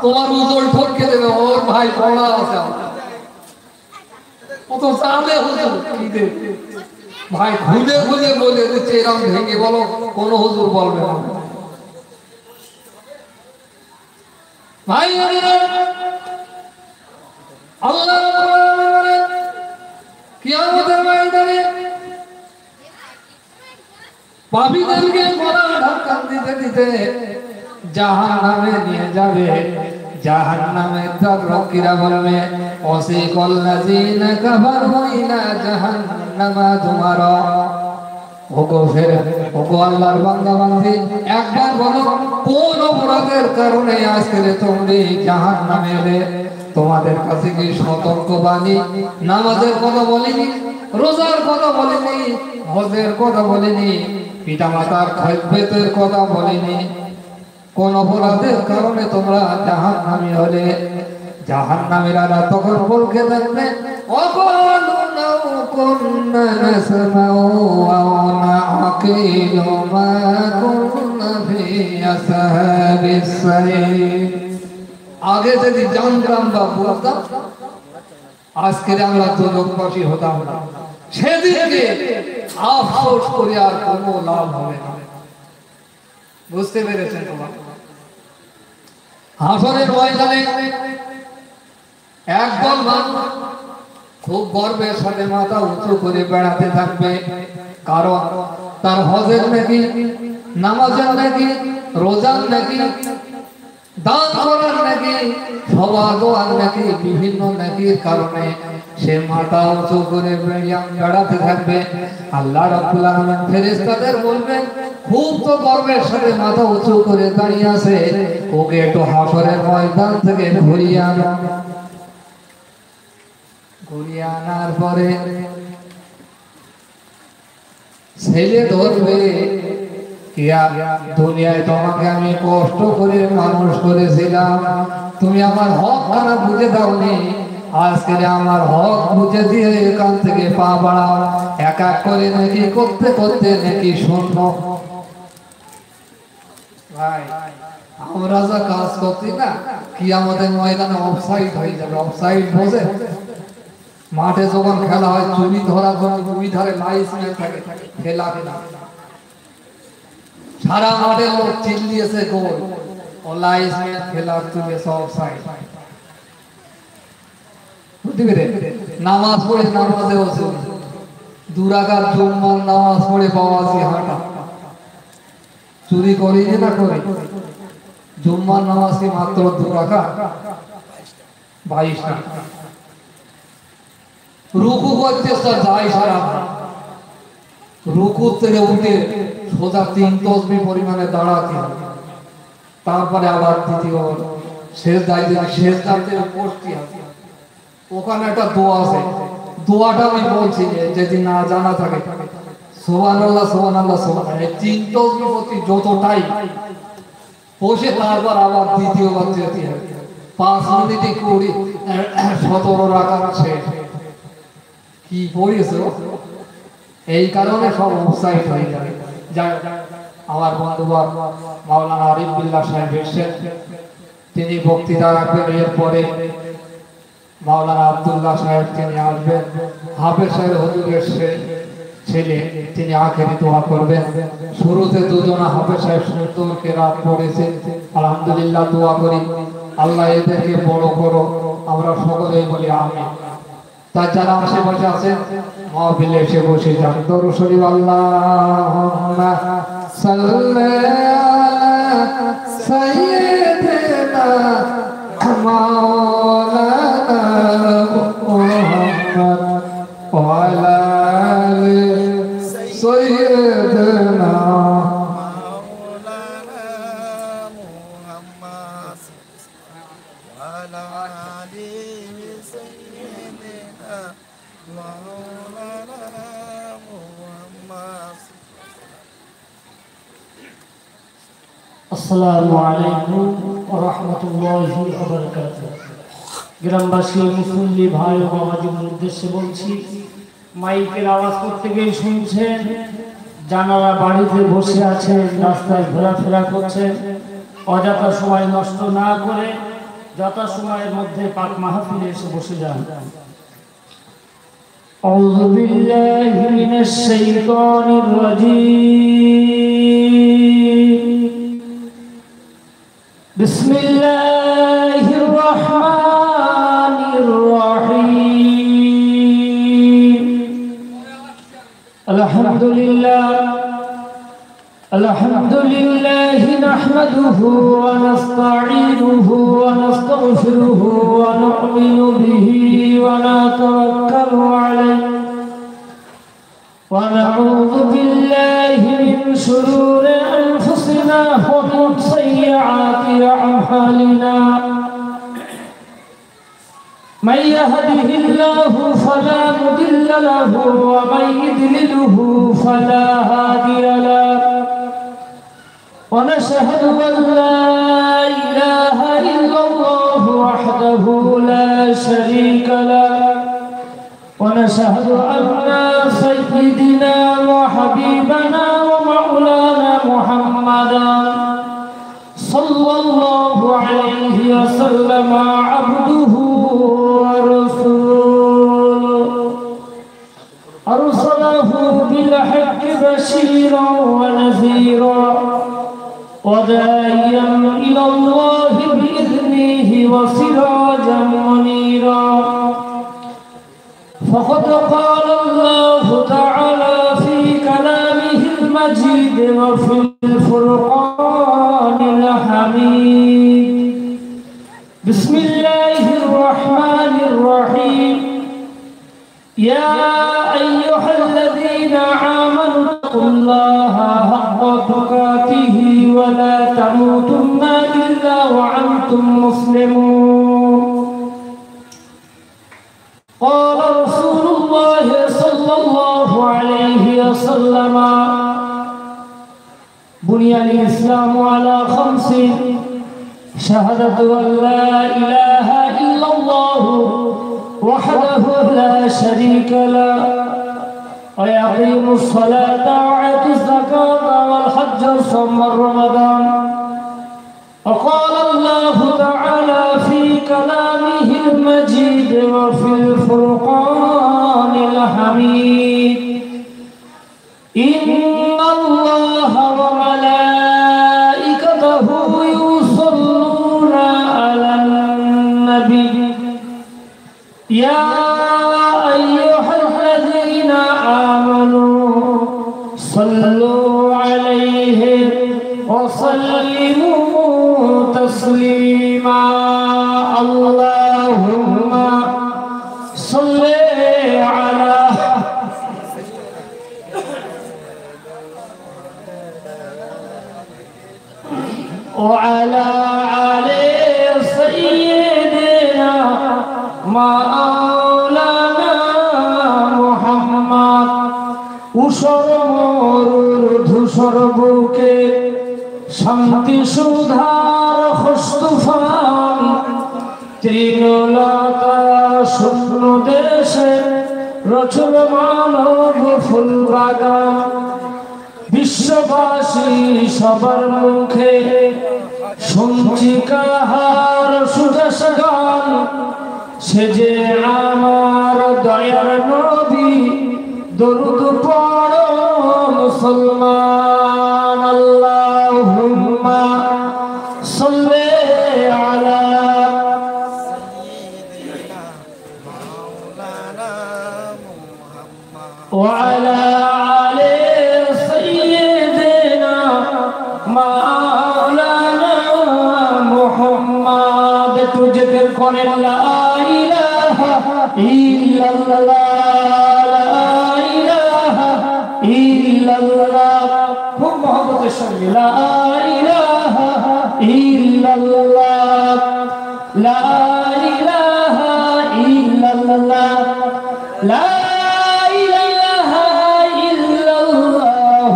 তোমার উজল ঠকে দেবে, ওর ভাই পড়া আছে, কত চালে হুজুর কি দেবে ভাই, খুঁজে খুঁজে বলে দিচ্ছে, এরকম ভেঙে বলো, কোন হুজুর বলবে না ভাই। আল্লাহ কিয়ামতের ময়দানে পাপীদেরকে গলার ধাক্কা দিতে দিতে জাহান্নামে নিয়ে যাবে। জাহান্নামের রক্ষীরা বলবে, ওয়াসিকাল লাযিনা কাফারু ইলা জাহান্নামা যুমারা। ওগো আল্লাহর বান্দা বান্দি, একবার বলো কোন অপরাধের কারণে আজকে তুমি জাহান্নামে এলে? তোমাদের কাছে কি সতর্কবাণী? নামাজের কথা বলিনি, রোজার কথা বলিনি, হজের কথা বলিনি, পিতামাতার খেদমতের কথা বলিনি, কোন অপরাধের কারণে তোমরা জাহান্নামী হলে? জাহান্নামীরা তখন বলতে থাকবে, ওয়াকালু লাউ কুন্না নাসমাউ ওয়া না'কিলু মা কুন্না ফি আসহাবিস সাইর। আগে যদি জানতাম বা বুঝতাম, আজকে আমরা দুর্গবাসী হতাম না। সেদিকে আফসোস করে আর কোনো লাভ হবে না। বুঝতে পেরেছেন? হাসরের ময়দানে একদল মানুষ খুব গর্বের সাথে মাথা উঁচু করে বেড়াতে থাকবে, কারণ তার হজের নাকি, নামাজের নাকি, রোজার নাকি, দান করার নাকি, সওয়া দোয়ার নাকি, বিভিন্ন নাকির কারণে সে মাথা উঁচু করে বেড়াতে থাকবে। আল্লাহ রাব্বুল আলামিন ফেরেশতাদের বলবেন, খুব তো গর্বের সাথে মাথা উঁচু করে দাঁড়িয়ে আছে, ওকে একটু হাসরের ময়দান থেকে ঘুরিয়ে আনো। ঘুরিয়ে আনার পরে ছেলে ধরবে, ইয়া দুনিয়ায় তোমাকে আমি কষ্ট করে মানুষ করেছিলাম, তুমি আমার হক খানা বুঝে দাওনি। আজকে আমার হক বুঝে দিয়ে এখান থেকে পা বাড়াও, এক এক করে নাকি করতে করতে নাকি শূন্য। ভাই আমরা যা কাজ করছি না, কি আমাদের ময়দানে অফসাইড হয়ে যাবে। অফসাইড বোঝে? মাঠে যখন খেলা হয় চুরি ধরা দুই ধারে লাইসম্যান থাকে, খেলা খেলা সারা মাঠে লোক চিল্লিয়েছে গোল, ও লাইসম্যান খেলা তুলেছে অফসাইড। বুঝতে পেরে? নামাজ পড়ে নামাজে বসে দুরাকার জুম্মার নামাজ পড়ে বাবাজি হাঁটা, চুরি করি না করে জুম্মার নামাজ কি মাত্র 2 রাকাত 22 টাকা। রুকু করতে যায় সারা, রুকু থেকে উঠে সোজা 3 তসবিহ পরিমাণে দাঁড়াতে হবে, তারপরে আবার দ্বিতীয় শেষদাতে বসতে হবে। ওখানে একটা দোয়া আছে, দোয়াটা আমি বলছি যদি না জানা থাকে, সুবহানাল্লাহ সুবহানাল্লাহ সুবহানাল্লাহ 3 তসবিহ প্রতি যতটাই বসে তারপর আবার দ্বিতীয়বার যেতে হবে। 5 মিনিটে 17 রাকাত শেষ। কি পড়েছো? এই কারণে সব অফসাইড হয়ে যাবে। যাই আমার বন্ধুবর মাওলানা আরিফ বিল্লাহ সাহেব এসেছেন, তিনি বক্তৃতা রাখবেন। এরপরে মাওলানা আব্দুল্লাহ সাহেব তিনি আসবেন, হাফেজ সাহেব হুজুরের ছেলে, তিনি আখেরি দোয়া করবেন। শুরুতে দুজনা হাফেজ সাহেব সুন্দর কেরাত পড়েছে, আলহামদুলিল্লাহ। দোয়া করি আল্লাহ এদেরকে বড় করো, আমরা সকলেই বলি আমিন। তার যারা আশেপাশে আছেন মাহফিলে এসে বসে যান। দরুদ শরীফ আল্লাহুম্মা সাল্লি আলা সাইয়্যিদিনা মাওলানা মুহাম্মদ ওয়া আলা আলি সাইয়্যিদিনা মাওলানা মুহাম্মদ ওয়া আলা আলি সাইয়্যিদিনা মাওলানা মুহাম্মদ। আসসালামু আলাইকুম ওয়া রাহমাতুল্লাহি ওয়া বারাকাতুহু। গ্রামবাসী মুসল্লি ভাই ও বাবাজিদের উদ্দেশ্যে বলছি, মাইকের আওয়াজ প্রত্যেকেই শুনছেন, জানারা বাড়িতে বসে আছেন, রাস্তায় ঘোরাফেরা করছেন, অযথা সময় নষ্ট না করে যথা সময়ের মধ্যে পাক মাহফিলে এসে বসে যান। আউযু বিল্লাহি মিনাশ শাইতানির রাজীম। বিসমিল্লাহির রহমানির রহিম। আলহামদুলিল্লাহ আলহামদুলিল্লাহি নাহমাদুহু ওয়া নাস্তাঈনুহু ওয়া নাস্তাগফিরুহু ওয়া নু'মিনু বিহি ওয়া নাতাওয়াক্কালু আলাইহি ওয়া নাউযু বিল্লাহি মিন শুরুরি আনফুসিনা ওয়া মিন সাইয়্যাতি আ'মালিনা। من يهده الله فلا مضل له ومن يضلله فلا هادي له ونشهد أن لا إله إلا الله وحده لا شريك له ونشهد أن سيدنا وحبيبنا ومولانا محمدا صلى الله عليه وسلم عبده ورسوله أرسله بالحق بشيرا ونذيرا وداعيا إلى الله بإذنه وسراجا منيرا. فقد قال الله تعالى في كلامه المجيد وفي الفرقان الحميد. بسم الله الرحمن الرحيم. يا أيها الذين آمنوا اتقوا الله حق تقاته ولا تموتن إلا وأنتم مسلمون. قال رسول الله صلى الله عليه وسلم بني الإسلام على 5 شهادة أن لا إله إلا الله وحده لا شريك له ويقيم الصلاة ويؤتي الزكاة والحج وصوم رمضان. وقال الله تعالى في كلامه المجيد وفي الفرقان الحميد: إن الله وملائكته يصلون على النبي يا أيها الذين آمنوا صلوا عليه وسلموا تسليما. اللهم صل على وعلى آل سيدنا مولانا محمد. উষর মরুর ধূসর বুকে শান্তি সুধার হস্তুফান, তৃণলতা শূন্য দেশে রচল মানব ফুল বাগান। বিশ্ববাসী সবার মুখে শুনছি কাহার সুদাস গান, সে যে আমার দয়ার নবী, দরুদ পড়ো মুসলমান। আল্লাহুম্মা সাল্লি আলা ওয়া আলা আলি সাইয়্যিদিনা মাওলানা মুহাম্মদ। একটু জিকির করেন লা ইলাহা ইল্লাল্লাহ খুব মহব্বতের সঙ্গে লা ইলাহা ইল্লাল্লাহ লা ইলাহা ইল্লাল্লাহ লা ইলাহা ইল্লাল্লাহ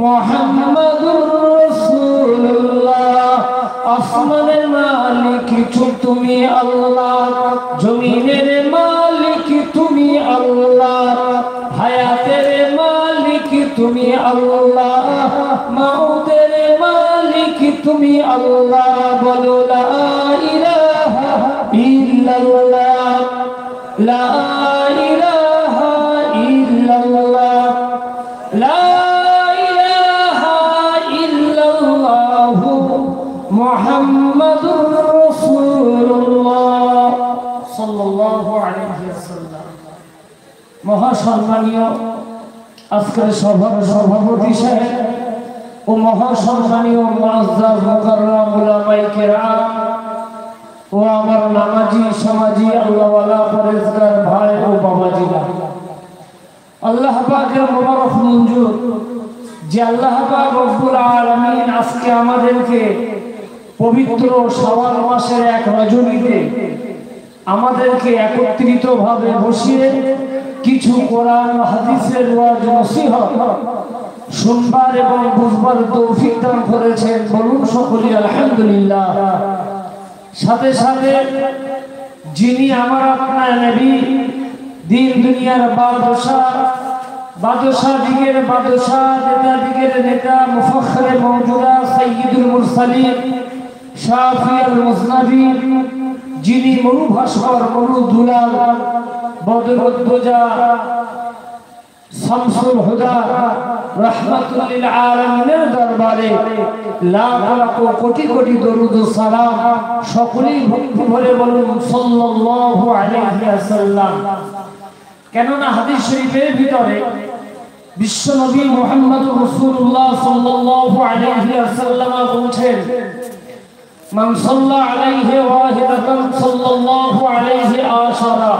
মুহাম্মাদুর রাসূলুল্লাহ। আসমানের মালিক তুমি আল্লাহ, জমিনের মালিক তুমি আল্লাহ, হায়াতের মালিক তুমি আল্লাহ, মউতের মালিক তুমি আল্লাহ। বলো লা ইলাহা ইল্লাল্লাহ লা ইলাহা ইল্লাল্লাহ লা ইলাহা ইল্লাল্লাহ মুহাম্মাদুর রাসূলুল্লাহ সাল্লাল্লাহু আলাইহি ওয়াসাল্লাম। মহাসম্মানীয় আজকের সভার সভাপতি সাহেব ও মহাসম্মানীয় মুআজ্জাজ মুকাররম উলামায়ে কেরাম ও আমার নামাজি সমাজি আল্লাহওয়ালা পরেজগার ভাই ও বাবাজিরা, আল্লাহ পাকের মোবারক মঞ্জুর যে আল্লাহ পাক রব্বুল আলামিন আজকে আমাদেরকে পবিত্র শাওয়াল মাসের এক রজনীতে আমাদেরকে একত্রিত ভাবে বসিয়ে কিছু কোরআন হাদিসের ওয়াজ নসিহত শুনবার এবং বুঝবার তৌফিক দান করেছেন। বলুন সকলে আলহামদুলিল্লাহ। সাথে সাথে যিনি আমার আপনার নবী, দিন দুনিয়ার বাদশাহ দিগের বাদশাহ, নেতা দিগের নেতা, মুফাখরে মওজুদা, সাইয়্যিদুল মুরসালিন, শাফিউল মুজনাবিন, যিনি মরু ভাস্কর, মরু দুলাল, বদরুদ্দোজা, শামসুল হুদা, রাহমাতুল লিল আলামিনের দরবারে লাখ লাখ কোটি কোটি দরুদ ও সালাম সকলেই ভক্তি ভরে বলুন সাল্লাল্লাহু আলাইহি ওয়াসাল্লাম। কেননা হাদিস শরীফের ভিতরে বিশ্বনবী মুহাম্মদুর রাসূলুল্লাহ সাল্লাল্লাহু আলাইহি ওয়াসাল্লাম বলেছেন, মান সাল্লা আলাইহি ওয়াহিদাতান সাল্লাল্লাহু আলাইহি আশারা।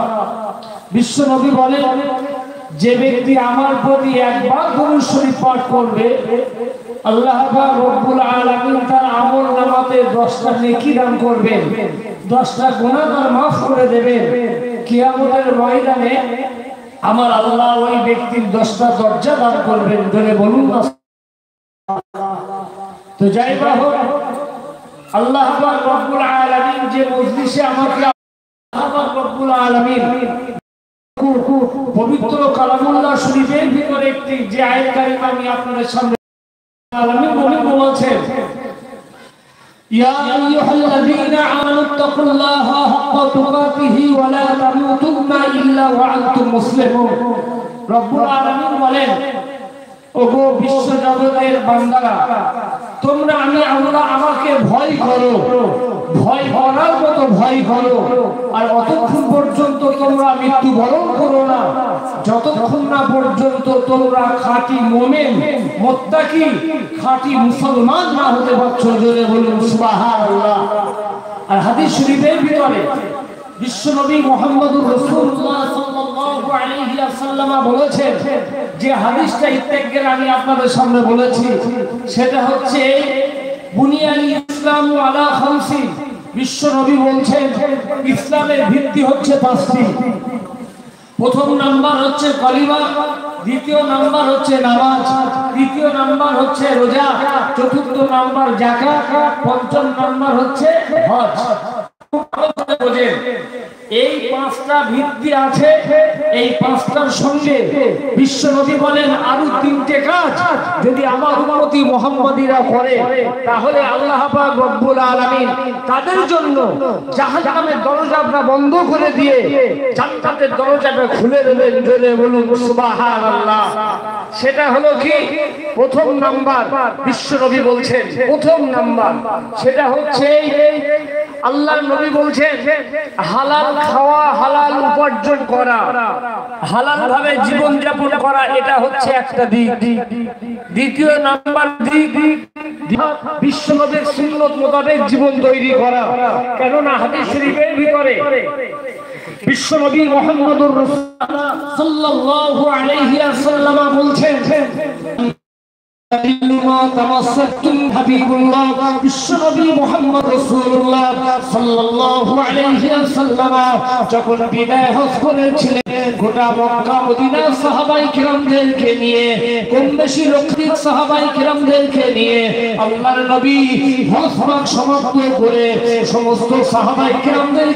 বিশ্বনবী বলেন, যে ব্যক্তি আমার প্রতি একবার দরুদ শরীফ পাঠ করবে, আল্লাহ পাক রব্বুল আলামিন তার আমলনামাতে 10টা নেকি দান করবেন, 10টা গুনাহ তার maaf করে দেবেন। কিয়ামতের ময়দানে আমার আল্লাহ ওই ব্যক্তির 10টা দরজা দান করবেন। ধরে বলুন তো যাই হোক, আল্লাহ পাক রব্বুল আলামিন যে মজলিসে আমাকে আল্লাহ পাক রব্বুল আলামিন পবিত্র কালামুল্লাহ শরীফের ভিতরে একটি যে আয়াত কারিমা আমি আপনাদের সামনে আলামিন বলেছেন, ইয়া আইয়ুহাল্লাযীনা আমানু তাকুল্লাহা হাক্কা তুকাতিহি ওয়া লা তামুতুন্না ইল্লা ওয়া আনতুম মুসলিমুন। রব্বুল আলামিন বলেন, ওগো বিশ্ব জগতের বান্দারা, তোমরা আমি আল্লাহ আমাকে ভয় করো, ভয় করার মতো ভয় করো, আর অতক্ষণ পর্যন্ত তোমরা মৃত্যুবরণ করো না যতক্ষণ না পর্যন্ত তোমরা খাঁটি মুমিন মুত্তাকি খাঁটি মুসলমান না হতে পারছো। জোরে বলুন সুবহানাল্লাহ। আর হাদিস শরীফের ভিতরে বিশ্বনবী মুহাম্মদুর রাসূলুল্লাহ সাল্লাল্লাহু আলাইহি ওয়াসাল্লাম বলেছেন, যে হাদিসটা ইত্তেকের আমি আপনাদের সামনে বলেছি, সেটা হচ্ছে বুনিয়াল ইসলামু আলা খামসিন। বিশ্বনবী বলছেন ইসলামের ভিত্তি হচ্ছে 5টি। প্রথম নাম্বার হচ্ছে কালিমা, দ্বিতীয় নাম্বার হচ্ছে নামাজ, তৃতীয় নাম্বার হচ্ছে রোজা, চতুর্থ নাম্বার যাকাত, পঞ্চম নাম্বার হচ্ছে হজ। এই 5টা ভিত্তি আছে। এই 5টার সঙ্গে বিশ্বনবী বলেন আরো 3টে কাজ যদি আমার উম্মতি মুহাম্মাদিরা করে, তাহলে আল্লাহ পাক রব্বুল আলামিন তাদের জন্য জাহান্নামের দরজাটা বন্ধ করে দিয়ে জান্নাতের দরজাটা খুলে দেবেন। জোরে বলুন সুবহানাল্লাহ। সেটা হলো কি? প্রথম নাম্বার বিশ্বনবী বলছেন, প্রথম নাম্বার সেটা হচ্ছে আল্লাহর নবী বলছেন হালাল খাওয়া, হালাল উপার্জন করা, হালাল ভাবে জীবন যাপন করা, এটা হচ্ছে একটা দিক। দ্বিতীয় নাম্বার দিক বিশ্বনবীর সুন্নত মোতাবেক জীবন তৈরি করা। কেননা হাদিস শরীফের ভিতরে বিশ্বনবী মুহাম্মদুর রাসূলুল্লাহ সাল্লাল্লাহু আলাইহি ওয়াসাল্লাম বলছেন, বিশ্বনবী মুহাম্মদ রাসূলুল্লাহ সাল্লাল্লাহু আলাইহি ওয়াসাল্লাম যখন বিদায় হজ করেছিলেন, গোটা মক্কা মদিনা সাহাবায়ে কিরামদেরকে নিয়ে, কম বেশি লক্ষাধিক সাহাবায়ে কিরামদেরকে নিয়ে আল্লাহর নবী হজ সমাপ্ত করে সমস্ত সাহাবায়ে কিরামদের